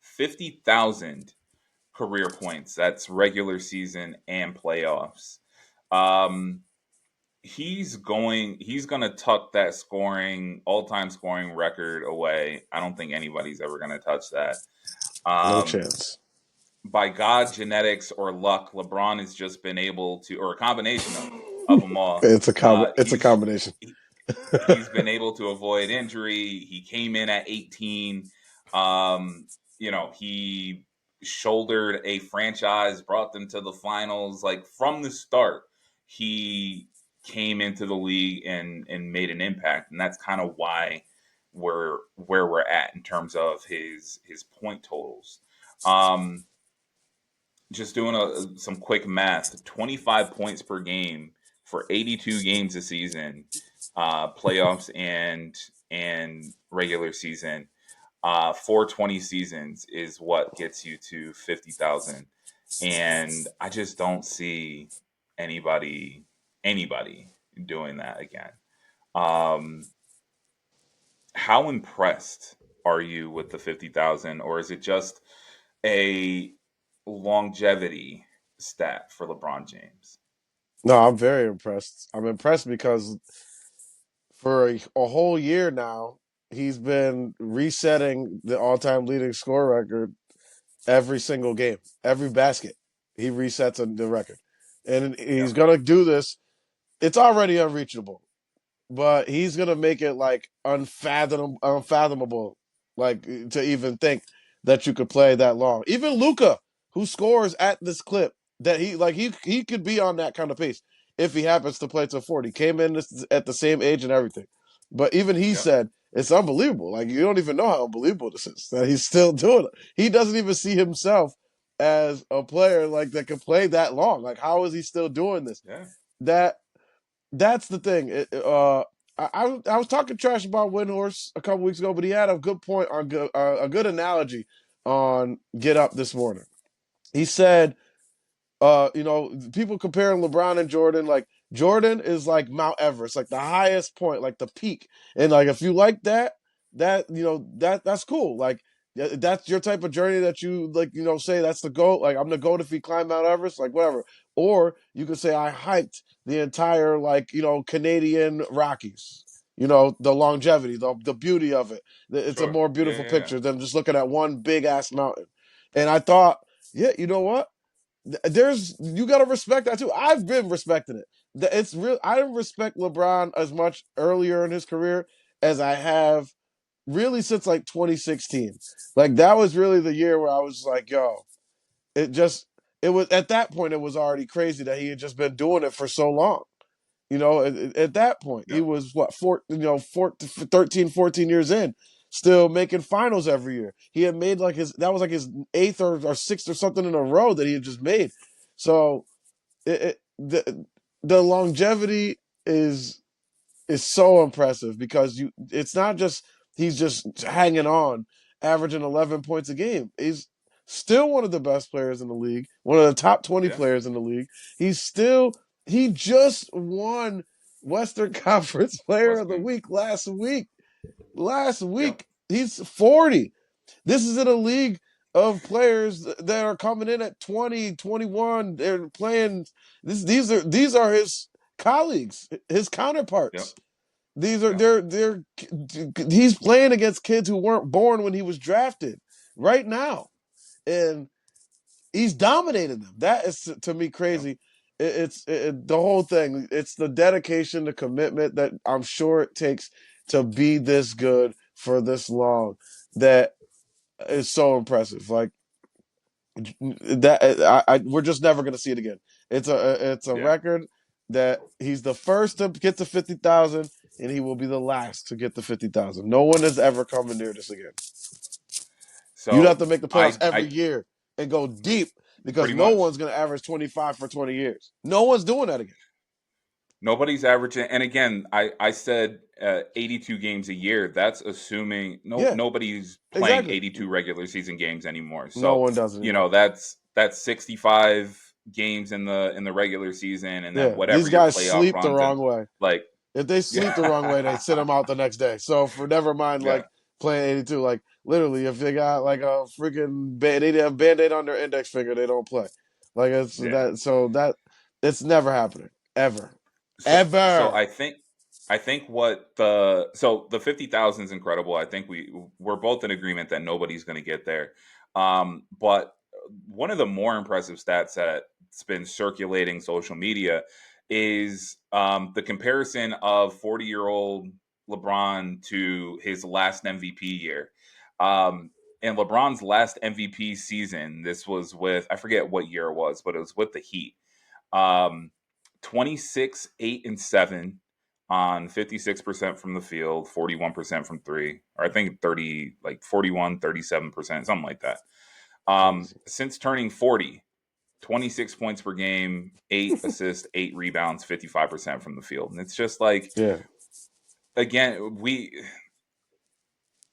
50,000 career points. That's regular season and playoffs. Um, he's going to tuck that scoring all-time scoring record away. I don't think anybody's ever going to touch that. No Um, chance. by God, genetics or luck, LeBron has just been able to, or a combination of them all. It's a combination. He's been able to avoid injury. He came in at 18. Um, he shouldered a franchise, brought them to the finals. Like from the start, he came into the league and made an impact, and that's kind of why we're where we're at in terms of his point totals. Um, just doing some quick math, 25 points per game for 82 games a season, playoffs and regular season. 420 seasons is what gets you to 50,000, and I just don't see anybody doing that again. Um, how impressed are you with the 50,000, or is it just a longevity stat for LeBron James? No, I'm very impressed. I'm impressed because for a whole year now, he's been resetting the all-time leading score record every single game, every basket. He resets the record, and he's Yep. gonna do this. It's already unreachable, but he's gonna make it like unfathomable, like to even think that you could play that long. Even Luka, who scores at this clip, that he could be on that kind of pace if he happens to play to 40. Came in at the same age and everything, but even he Yep. said it's unbelievable. Like you don't even know how unbelievable this is that he's still doing it. He doesn't even see himself as a player like that could play that long. Like how is he still doing this? Yeah. That that's the thing. I was talking trash about Windhorse a couple weeks ago, but he had a good point on a good analogy on Get Up this morning. He said people comparing LeBron and Jordan, like Jordan is like Mount Everest, like the highest point, like the peak. And like if you like that, that's cool. Like that's your type of journey that you like, say that's the goal. Like I'm the goat if he climb Mount Everest, like whatever. Or you could say I hiked the entire like, Canadian Rockies. The longevity, the beauty of it. It's a Sure. more Yeah. beautiful Yeah. Yeah. picture than just looking at one big ass mountain. And I thought, yeah, you know what? You got to respect that too. I've been respecting it. It's real. I didn't respect LeBron as much earlier in his career as I have really since like 2016. Like that was really the year where I was like, yo, it just it was at that point it was already crazy that he had just been doing it for so long. At that point, he Yep. was what, 13, 14 years in, still making finals every year. He had made like that was like his eighth or sixth or something in a row that he had just made. So the longevity is so impressive because it's not just he's just hanging on, averaging 11 points a game. He's still one of the best players in the league, one of the top 20 Yeah. players in the league. He just won Western Conference Player of the Western. Week last week. Last Yep. week, he's 40. This is in a league of players that are coming in at 20, 21. They're playing these are his colleagues, his Yep. counterparts. These are Yep. they're he's playing against kids who weren't born when he was drafted right now. And he's dominated them. That is to me Yep. crazy. The whole thing. It's the dedication, the commitment that I'm sure it takes to be this good for this long. That is so impressive. Like that, we're just never going to see it again. It's a Yeah. record that he's the first to get to 50,000, and he will be the last to get to 50,000. No one has ever come near this again. You'd have So to make the playoffs I every year and go deep because pretty no much one's going to average 25 for 20 years. No one's doing that again. nobody's averaging. And again, I said 82 games a year. That's assuming Yeah, nobody's playing exactly. 82 regular season games anymore. No So one does anymore. that's 65 games in the regular season, and then Yeah, whatever these your guys playoff sleep the runs and wrong way. like If they sleep the wrong way, they sit yeah them out the next day. So for never mind, yeah like playing 82, like literally, if they got like a freaking they have band-aid on their index finger, they don't play. Like it's yeah. that. So that it's never happening ever. So ever. I think what the 50,000 is incredible. I think we're both in agreement that nobody's going to get there. But one of the more impressive stats that's been circulating social media is the comparison of 40-year-old LeBron to his last MVP year. In LeBron's last MVP season, this was with, I forget what year it was, but it was with the Heat. Um, 26, 8, and 7 on 56% from the field, 41% from three, or I think 30, like 41, 37%, something like that. Crazy. Since turning 40, 26 points per game, 8 assists, 8 rebounds, 55% from the field. And it's just like, Yeah. again,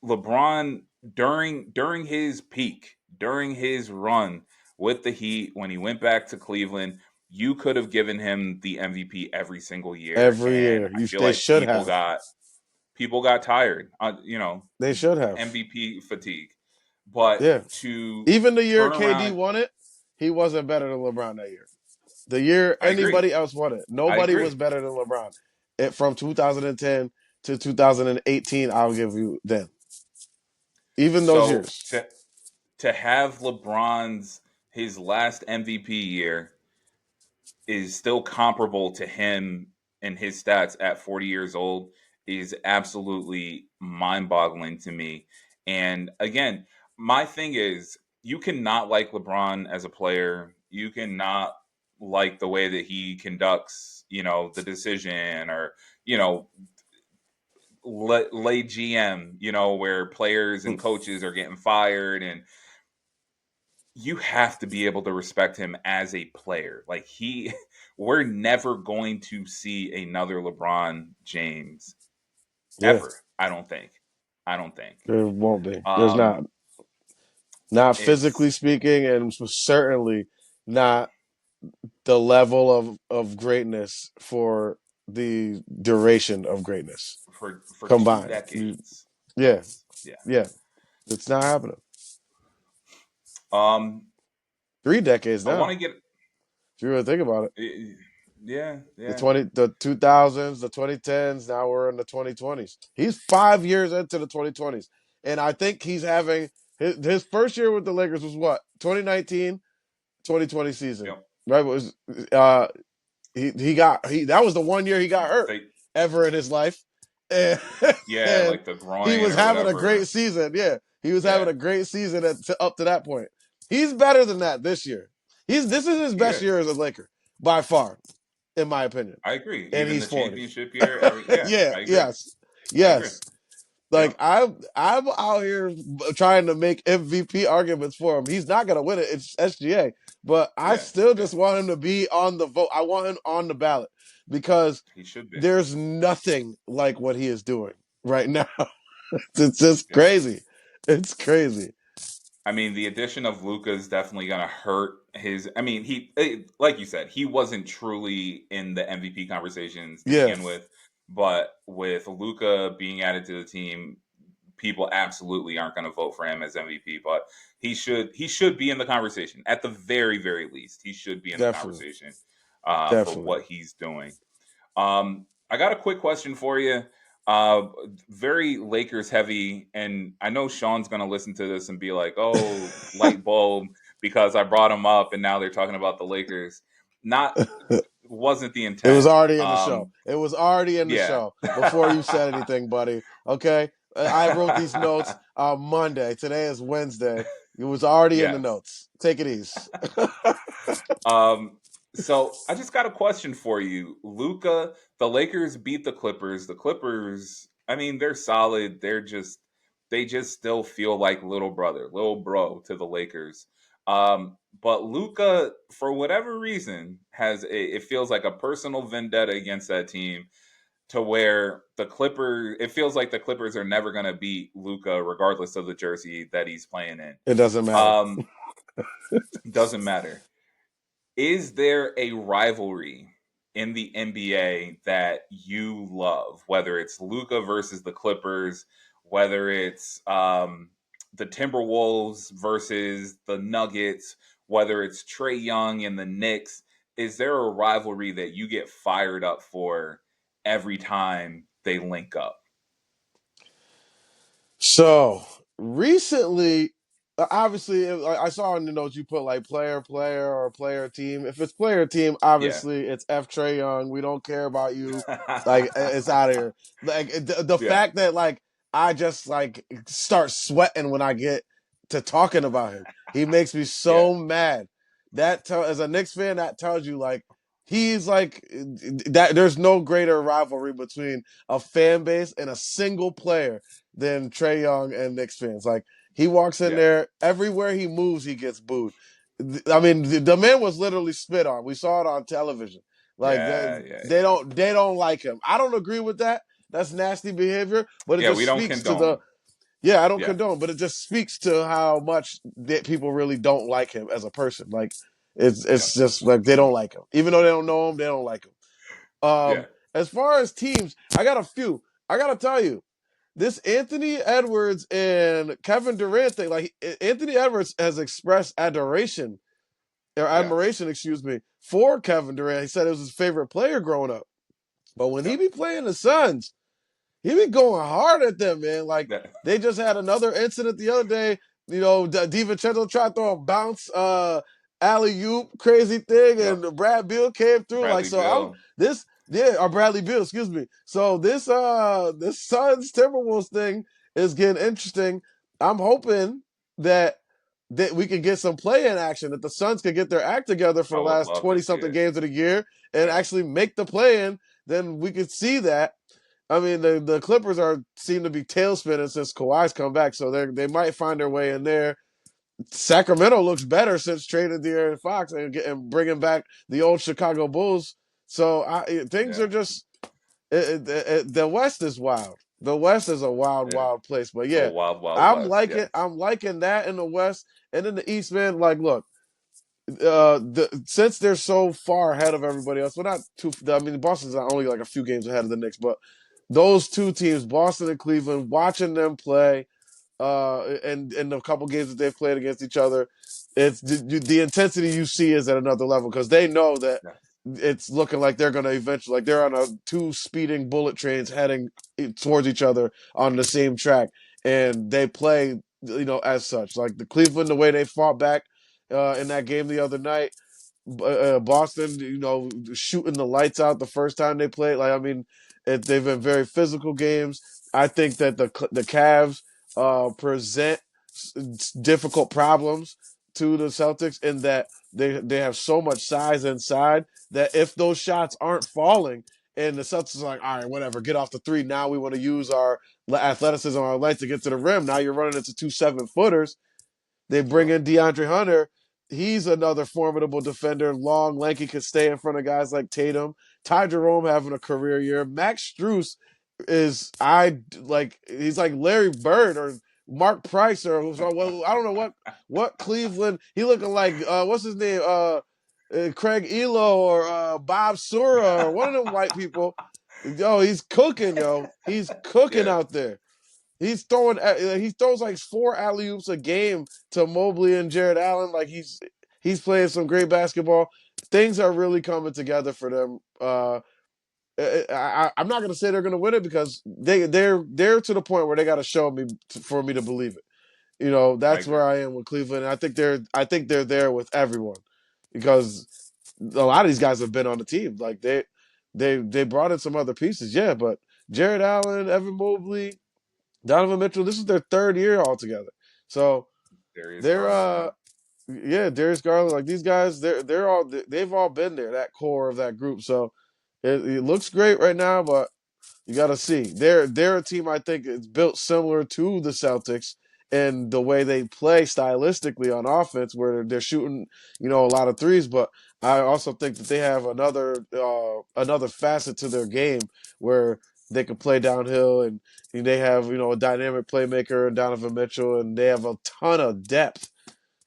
LeBron during his peak, during his run with the Heat, when he went back to Cleveland, you could have given him the MVP every single year, Every and year. I feel They like should have. people got tired, They should have. MVP fatigue. But Yeah. to Even the year turn KD around, won it, he wasn't better than LeBron that year. The year I agree, anybody else won it, I nobody was agree. better than LeBron. From 2010 to 2018, I'll give you then. Even those So years. to have LeBron's his last MVP year is still comparable to him and his stats at 40 years old is absolutely mind-boggling to me. And again, my thing is you cannot like LeBron as a player. You cannot like the way that he conducts, the decision or, you know, lay GM, where players and coaches are getting fired and you have to be able to respect him as a player. Like we're never going to see another LeBron James Yeah, ever. I don't think. I don't think. there won't be. There's Um, not it's physically speaking, and certainly not the level of greatness for the duration of greatness for two combined. decades. Yeah, Yes. Yeah. yeah, it's not happening. Um, 3 decades I now. want to get. If you really think about it, Yeah. the Yeah. 2000s, the 2010s. Now we're in the 2020s. He's 5 years into the 2020s, and I think he's having his first year with the Lakers was what 2019, 2020 season, Yep. right? It was uh he that was the one year he got hurt They. ever in his life, and, Yeah, and like the he groin was or having a great whatever. season. Yeah, he was having Yeah, a great season up to that point. He's better than that this year. This is his he best year is. as a Laker by far, in my opinion. I agree. And Even he's the 40. championship year. Yeah, Yeah, I agree. yes, I agree. yes. Like Yep. I'm out here trying to make MVP arguments for him. He's not gonna win it. It's SGA, but I Yeah. still Yeah. just want him to be on the vote. I want him on the ballot because He should be. there's nothing like what he is doing right now. It's just Yeah. crazy. It's crazy. I mean, the addition of Luca is definitely going to hurt his. I mean, like you said, he wasn't truly in the MVP conversations to Yeah, begin with, but with Luca being added to the team, people absolutely aren't going to vote for him as MVP. But he should be in the conversation at the very very least. He should be in the definitely, conversation for definitely. what he's doing. I got a quick question for you. Very Lakers heavy, and I know Sean's gonna listen to this and be like, "Oh, light bulb," because I brought him up, and now they're talking about the Lakers. Not wasn't the It was intent. already in the show. It was already in the Yeah. show before you said anything, buddy. Okay. I wrote these notes on Monday. Today is Wednesday. It was already in the Yes. notes. Take it easy. Um, so I just got a question for you. Luca, the Lakers beat the Clippers. The Clippers, I mean, they're solid. They just still feel like little brother, little bro to the Lakers. But Luca, for whatever reason, it feels like a personal vendetta against that team to where it feels like the Clippers are never gonna beat Luca regardless of the jersey that he's playing in. It doesn't matter. Um, doesn't matter. Is there a rivalry in the NBA that you love? Whether it's Luca versus the Clippers, whether it's the Timberwolves versus the Nuggets, whether it's Trey Young and the Knicks. is there a rivalry that you get fired up for every time they link up? So recently, obviously, I saw in the notes you put like player, or player team. If it's player team, Yeah. obviously it's F. Trey Young. We don't care about you. Like it's out of here. Like the Yeah. fact that like I just like start sweating when I get to talking about him. He makes me Yeah. so mad. As a Knicks fan, that tells you like he's like that. There's no greater rivalry between a fan base and a single player than Trey Young and Knicks fans. Like he walks in Yeah. there, everywhere he moves, he gets booed. I mean, the man was literally spit on. We saw it on television. Like Yeah. Yeah. Yeah. they don't like him. I don't agree with that. That's nasty behavior, but it Yeah. just We don't speaks to the condone. yeah, I don't Yeah. condone, but it just speaks to how much that people really don't like him as a person. Like Yeah. it's just like they don't like him, even though they don't know him, they don't like him. Yeah. As far as teams, I got a few. I gotta tell you, this Anthony Edwards and Kevin Durant thing, like Anthony Edwards has expressed Yeah. admiration, excuse me, for Kevin Durant. He said it was his favorite player growing up. But when he Yeah. be playing the Suns, he be going hard at them, man. Like That, they just had another incident the other day. You know, DiVincenzo tried to throw a bounce, alley oop, crazy thing, yep. and Brad Beal came through. Like Bradley so, I'm Bill. this yeah, or Bradley Beal, excuse me. So this Suns Timberwolves thing is getting interesting. I'm hoping that we can get some play-in action. That the Suns can get their act together for I the would last love to 20 see something it. games of the year and Yeah. actually make the play-in. Then we could see that. I mean, the Clippers seem to be tail spinning since Kawhi's come back, so they might find their way in there. Sacramento looks better since trading De'Aaron Fox and bringing back the old Chicago Bulls. So things Yeah. are just the West is wild. The West is a wild, Yeah. wild place. But The yeah, Wild Wild West. Yes. I'm liking that in the West and in the East, man. Like, look, since they're so far ahead of everybody else, well, not too. I mean, Boston's not only like a few games ahead of the Knicks, but those two teams, Boston and Cleveland, watching them play, and the couple games that they've played against each other, it's the intensity you see is at another level because they know that Yes. it's looking like they're going to eventually, like they're on two speeding bullet trains heading towards each other on the same track, and they play, as such. Like the Cleveland, the way they fought back in that game the other night, Boston, shooting the lights out the first time they played. Like, I mean, they've been very physical games. I think that the Cavs present difficult problems to the Celtics in that they have so much size inside that if those shots aren't falling and the Celtics are like, all right, whatever, get off the three. Now we want to use our athleticism, our legs to get to the rim. Now you're running into 2 7-footers. They bring Yep. in DeAndre Hunter. He's another formidable defender, long, lanky, can stay in front of guys like Tatum. Ty Jerome having a career year. Max Strus he's like Larry Bird or Mark Price or well, I don't know what Cleveland. He looking like what's his name Craig Elo or Bob Sura or one of them white people. Yo, he's cooking, yo. He's cooking Yeah. out there. He throws like 4 alley oops a game to Mobley and Jared Allen. Like he's playing some great basketball. Things are really coming together for them. I'm not gonna say they're gonna win it because they're to the point where they got to show me for me to believe it. I That's agree. where I am with Cleveland. And I think they're there with everyone because a lot of these guys have been on the team. Like they brought in some other pieces, yeah, but Jared Allen, Evan Mobley, Donovan Mitchell, this is their third year altogether. So Darius they're Garland. Yeah. yeah, Darius Garland, like these guys, they've all been there, that core of that group. So it looks great right now, but you got to see. They're a team I think is built similar to the Celtics in the way they play stylistically on offense, where they're shooting, a lot of threes. But I also think that they have another facet to their game where they can play downhill, and they have a dynamic playmaker in Donovan Mitchell, and they have a ton of depth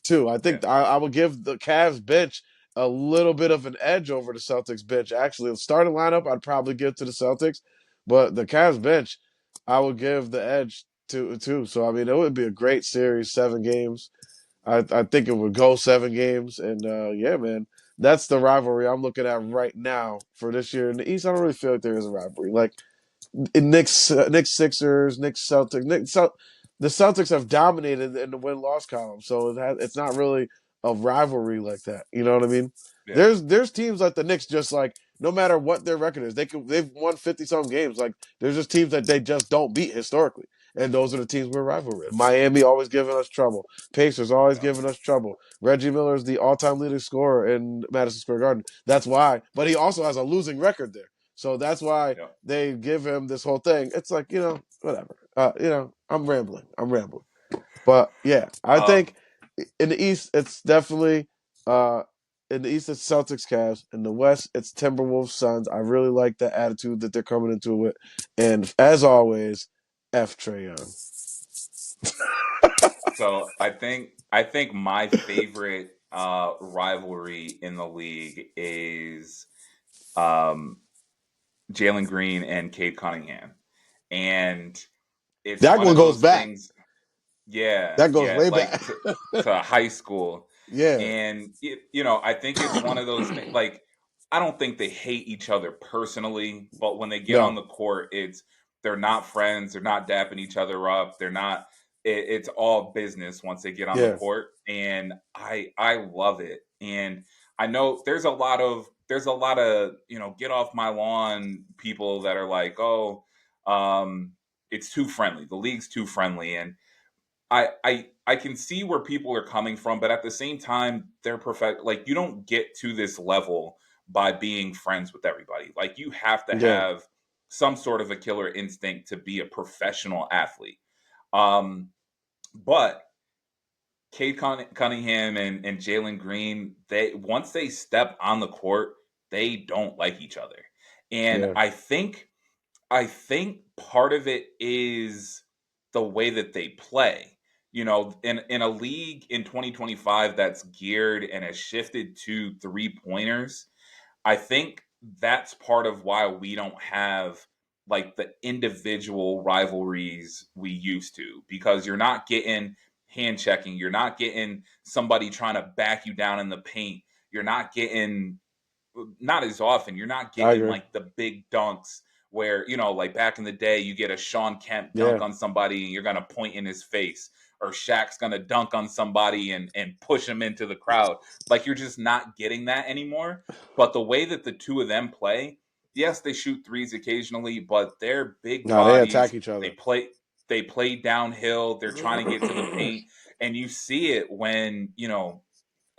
too. I Yeah. think I would give the Cavs bench a little bit of an edge over the Celtics bench. Actually, the starting lineup I'd probably give to the Celtics, but the Cavs bench I would give the edge to too. So I mean, it would be a great series, 7 games. I think it would go 7 games, and yeah, man, That's the rivalry I'm looking at right now for this year in the East. I don't really feel like there is a rivalry. Like Knicks Sixers, Knicks Celtics. The Celtics have dominated in the win loss column, so it's not really a rivalry like that. You know what I mean? Yeah. There's teams like the Knicks just like no matter what their record is, they've won 50 some games. Like there's just teams that they just don't beat historically, and those are the teams we're rivalry. Miami always giving us trouble. Pacers always Yep. giving us trouble. Reggie Miller is the all-time leading scorer in Madison Square Garden. That's why, but he also has a losing record there. So that's why Yep. they give him this whole thing. It's like, whatever. I'm rambling. I'm rambling. But yeah, I Um, think in the East, it's definitely uh in the East it's Celtics Cavs. In the West, it's Timberwolves Suns. I really like the attitude that they're coming into it with. And as always, F Trae Young. so I think my favorite rivalry in the league is um, Jalen Green and Cade Cunningham, and it's That one one of goes those back. things. Yeah, That goes yeah, way like back. to high school, Yeah. and I think it's one of those things. Like, I don't think they hate each other personally, but when they get on No. the court, they're not friends. They're not dapping each other up. They're not. It's all business once they get on the Yeah. court, and I love it. And I know there's a lot of get off my lawn people that are like, oh, um, it's too friendly. The league's too friendly, and I can see where people are coming from, but at the same time, they're perfect. Like, you don't get to this level by being friends with everybody. Like, you have to Yeah. have some sort of a killer instinct to be a professional athlete. Um, but Cunningham and Jalen Green, they once they step on the court, they don't like each other, and Yeah. I think part of it is the way that they play. In a league in 2025 that's geared and has shifted to three pointers, I think that's part of why we don't have like the individual rivalries we used to, because you're not getting hand checking, you're not getting somebody trying to back you down in the paint, you're not getting not as often. You're not I getting agree. like the big dunks where, like back in the day, you get a Sean Kemp dunk Yeah. on somebody and you're going to point in his face, or Shaq's going to dunk on somebody and push him into the crowd. Like, you're just not getting that anymore. But the way that the two of them play, yes, they shoot threes occasionally, but they're big No, they attack bodies. each They other. play they play downhill. They're trying to get to the paint, and you see it when,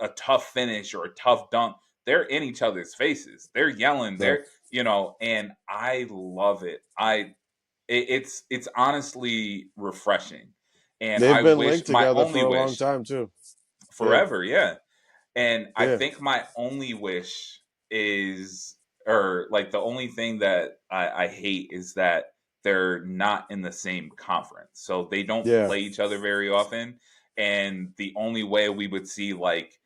a tough finish or a tough dunk, they're in each other's faces. They're yelling. Yeah. And I love it. It's honestly refreshing. And They've I been wish linked my together only for a long wish time too. Yeah. forever, yeah. And I Yeah. think my only wish is, or like the only thing that I hate is that they're not in the same conference. So they don't Yeah. play each other very often. And the only way we would see like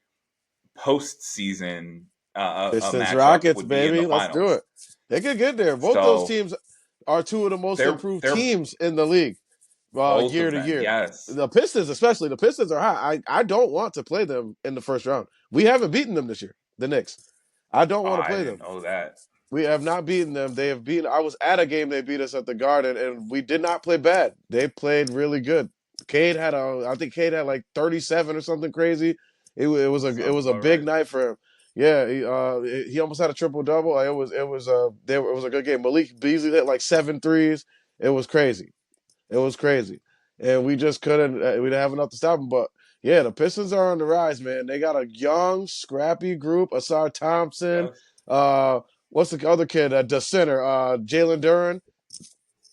postseason a Pistons matchup Rockets, would be in the baby. Let's do finals. it. They could get there. Both those So teams are two of the most improved they're teams in the league, both year of to them, year. yes. The Pistons, especially, the Pistons are high. I don't want to play them in the first round. We haven't beaten them this year, the Knicks. I don't Oh, want to I play didn't them. know that. We have not beaten them. They have beaten. I was at a game they beat us at the Garden, and we did not play bad. They played really good. I think Cade had like 37 or something crazy. It Sounds was a about big right. night for him. Yeah, he almost had a triple double. It was a good game. Malik Beasley hit like 7 threes. It was crazy. It was crazy, and we just couldn't. We didn't have enough to stop them. But yeah, the Pistons are on the rise, man. They got a young, scrappy group. Asar Thompson. Yes. Uh, what's the other kid? The center. Jalen Duran.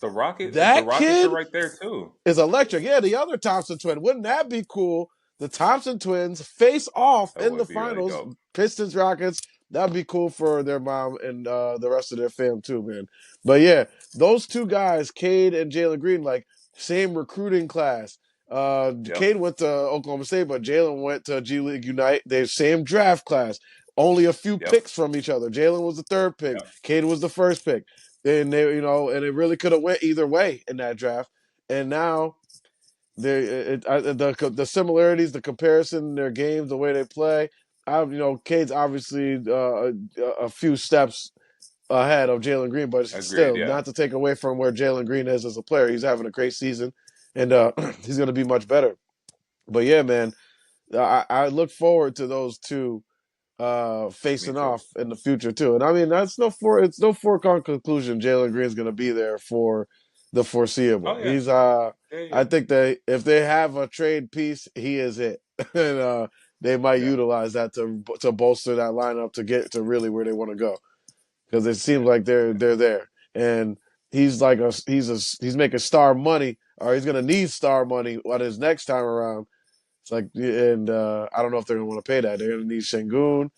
The That Rockets are kid right there too. is electric. Yeah, the other Thompson twin. Wouldn't that be cool? The Thompson twins face off That in the would be really finals. dope. Pistons Rockets. That'd be cool for their mom and the rest of their fam too, man. But yeah, those two guys, Cade and Jalen Green, like same recruiting class. Yep. Cade went to Oklahoma State, but Jalen went to G League Unite. They're same draft class. Only a few Yep. picks from each other. Jalen was the third pick. Yep. Cade was the first pick. And and it really could have went either way in that draft. And now the similarities, the comparison, their games, the way they play. Cade's obviously a few steps ahead of Jalen Green, but Agreed. still, Yeah. not to take away from where Jalen Green is as a player. He's having a great season, and he's going to be much better. But yeah, man, I look forward to those two Me facing too. off in the future too. And I mean, it's no foregone conclusion Jalen Green's going to be there for the foreseeable. Oh yeah. He's Yeah. I Yeah. think that if they have a trade piece, he is it, and they might Yeah. utilize that to bolster that lineup to get to really where they want to go because it seems Yeah. like they're Yeah. they're there, and he's making star money, or he's gonna need star money on his next time around. It's like, and I don't know if they're gonna want to pay that. They're gonna need Şengün.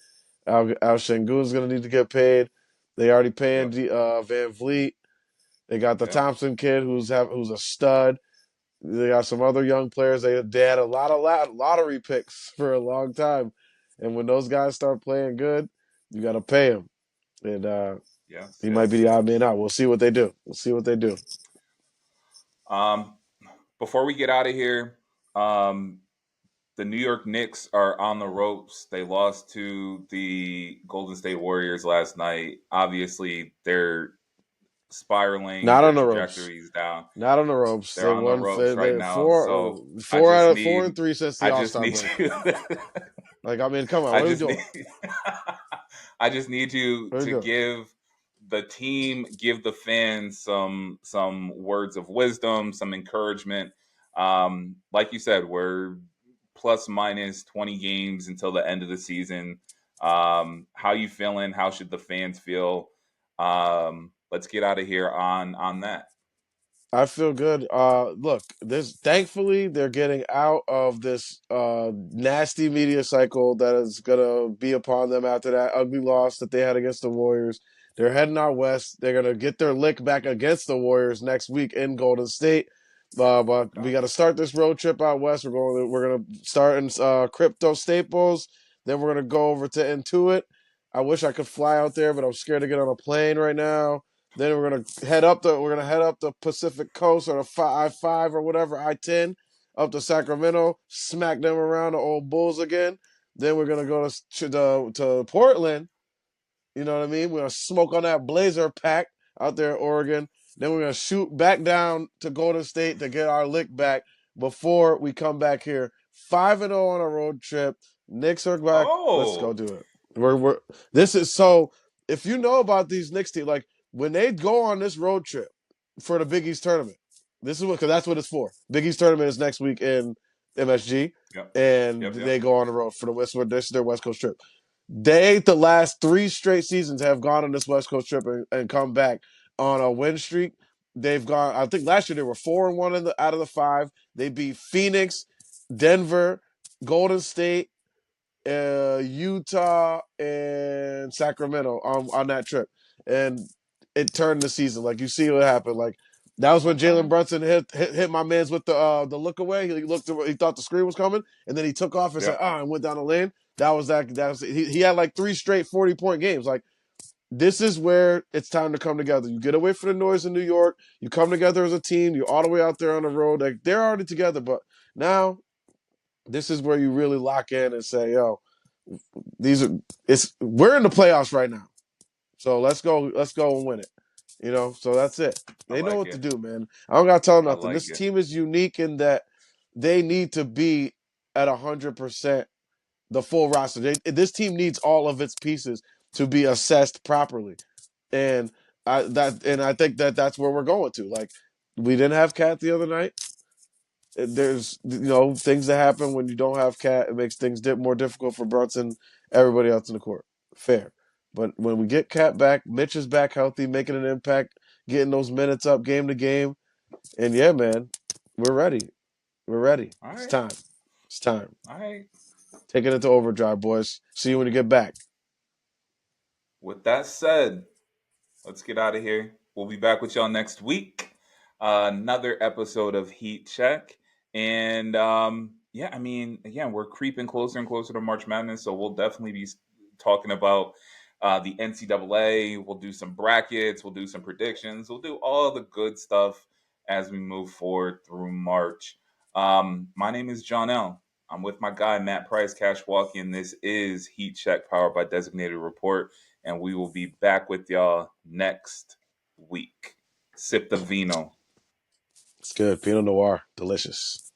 Al Şengün's gonna need to get paid. They already paying Yep. Van Vliet. They got the Yep. Thompson kid who's a stud. They got some other young players. They had a lot of lottery picks for a long time, and when those guys start playing good, you got to pay them. And Yes. he might be Yes. the odd Yes. man out. We'll see what they do. We'll see what they do. Um, before we get out of here, um, the New York Knicks are on the ropes. They lost to the Golden State Warriors last night. Obviously, they're spiraling. Not Their on the ropes. trajectory is down. Not on the ropes. They're They on the won ropes right they now. four So I four just out of four need, and three since the I All just Star need break. you. Like, I mean, come on, I what are we just doing? need. I just need you What are we to doing? give the team, give the fans some words of wisdom, some encouragement. Like you said, we're plus minus 20 games until the end of the season. How you feeling? How should the fans feel? Let's get out of here on that. I feel good. Look, this thankfully they're getting out of this nasty media cycle that is gonna be upon them after that ugly loss that they had against the Warriors. They're heading out west. They're gonna get their lick back against the Warriors next week in Golden State. But we Okay. got to start this road trip out west. We're gonna start in Crypto Staples. Then we're gonna go over to Intuit. I wish I could fly out there, but I'm scared to get on a plane right now. Then we're gonna head up the Pacific Coast or the I-5 or whatever I-10 up to Sacramento, smack them around the old Bulls again. Then we're gonna go to Portland. You know what I mean? We're gonna smoke on that Blazer pack out there in Oregon. Then we're gonna shoot back down to Golden State to get our lick back before we come back here. 5-0 on a road trip. Knicks are back. Let's go Oh, do it. We're this is so. If you know about these Knicks teams, like when they go on this road trip for the Big East tournament, this is what because that's what it's for. Big East tournament is next week in MSG, yep, and yep, yep. they go on the road for the West. This is their West Coast trip. They the last three straight seasons have gone on this West Coast trip and come back on a win streak. They've gone. I think last year they were 4-1 out of the five. They beat Phoenix, Denver, Golden State, Utah, and Sacramento on that trip, and it turned the season. Like you see what happened. Like that was when Jalen Okay. Brunson hit my man's with the look away. He looked, he thought the screen was coming, and then he took off and said, Yep. and went down the lane. That was that. That was he had like three straight 40-point games. Like this is where it's time to come together. You get away from the noise in New York. You come together as a team. You're all the way out there on the road. Like they're already together, but now this is where you really lock in and say, "Yo, these are we're in the playoffs right now. So let's go and win it." So that's it. I They know like what to it. do, man. I don't gotta tell them I nothing. like This it. team is unique in that they need to be at 100% the full roster. This team needs all of its pieces to be assessed properly, and I think that that's where we're going to. Like we didn't have Cat the other night. There's things that happen when you don't have Cat. It makes things more difficult for Brunson, everybody else in the court. Fair, but when we get Cat back, Mitch is back healthy, making an impact, getting those minutes up game to game, and yeah, man, we're ready. We're ready. All It's right. time. It's time. All right. Taking it to overdrive, boys. See you when you get back. With that said, let's get out of here. We'll be back with y'all next week. Another episode of Heat Check. And yeah, I mean, again, we're creeping closer and closer to March Madness. So we'll definitely be talking about the NCAA. We'll do some brackets. We'll do some predictions. We'll do all the good stuff as we move forward through March. My name is Johnell. I'm with my guy, Matt Price, Cash Walkie, and this is Heat Check powered by Designated Report. And we will be back with y'all next week. Sip the vino. It's good. Pinot Noir. Delicious.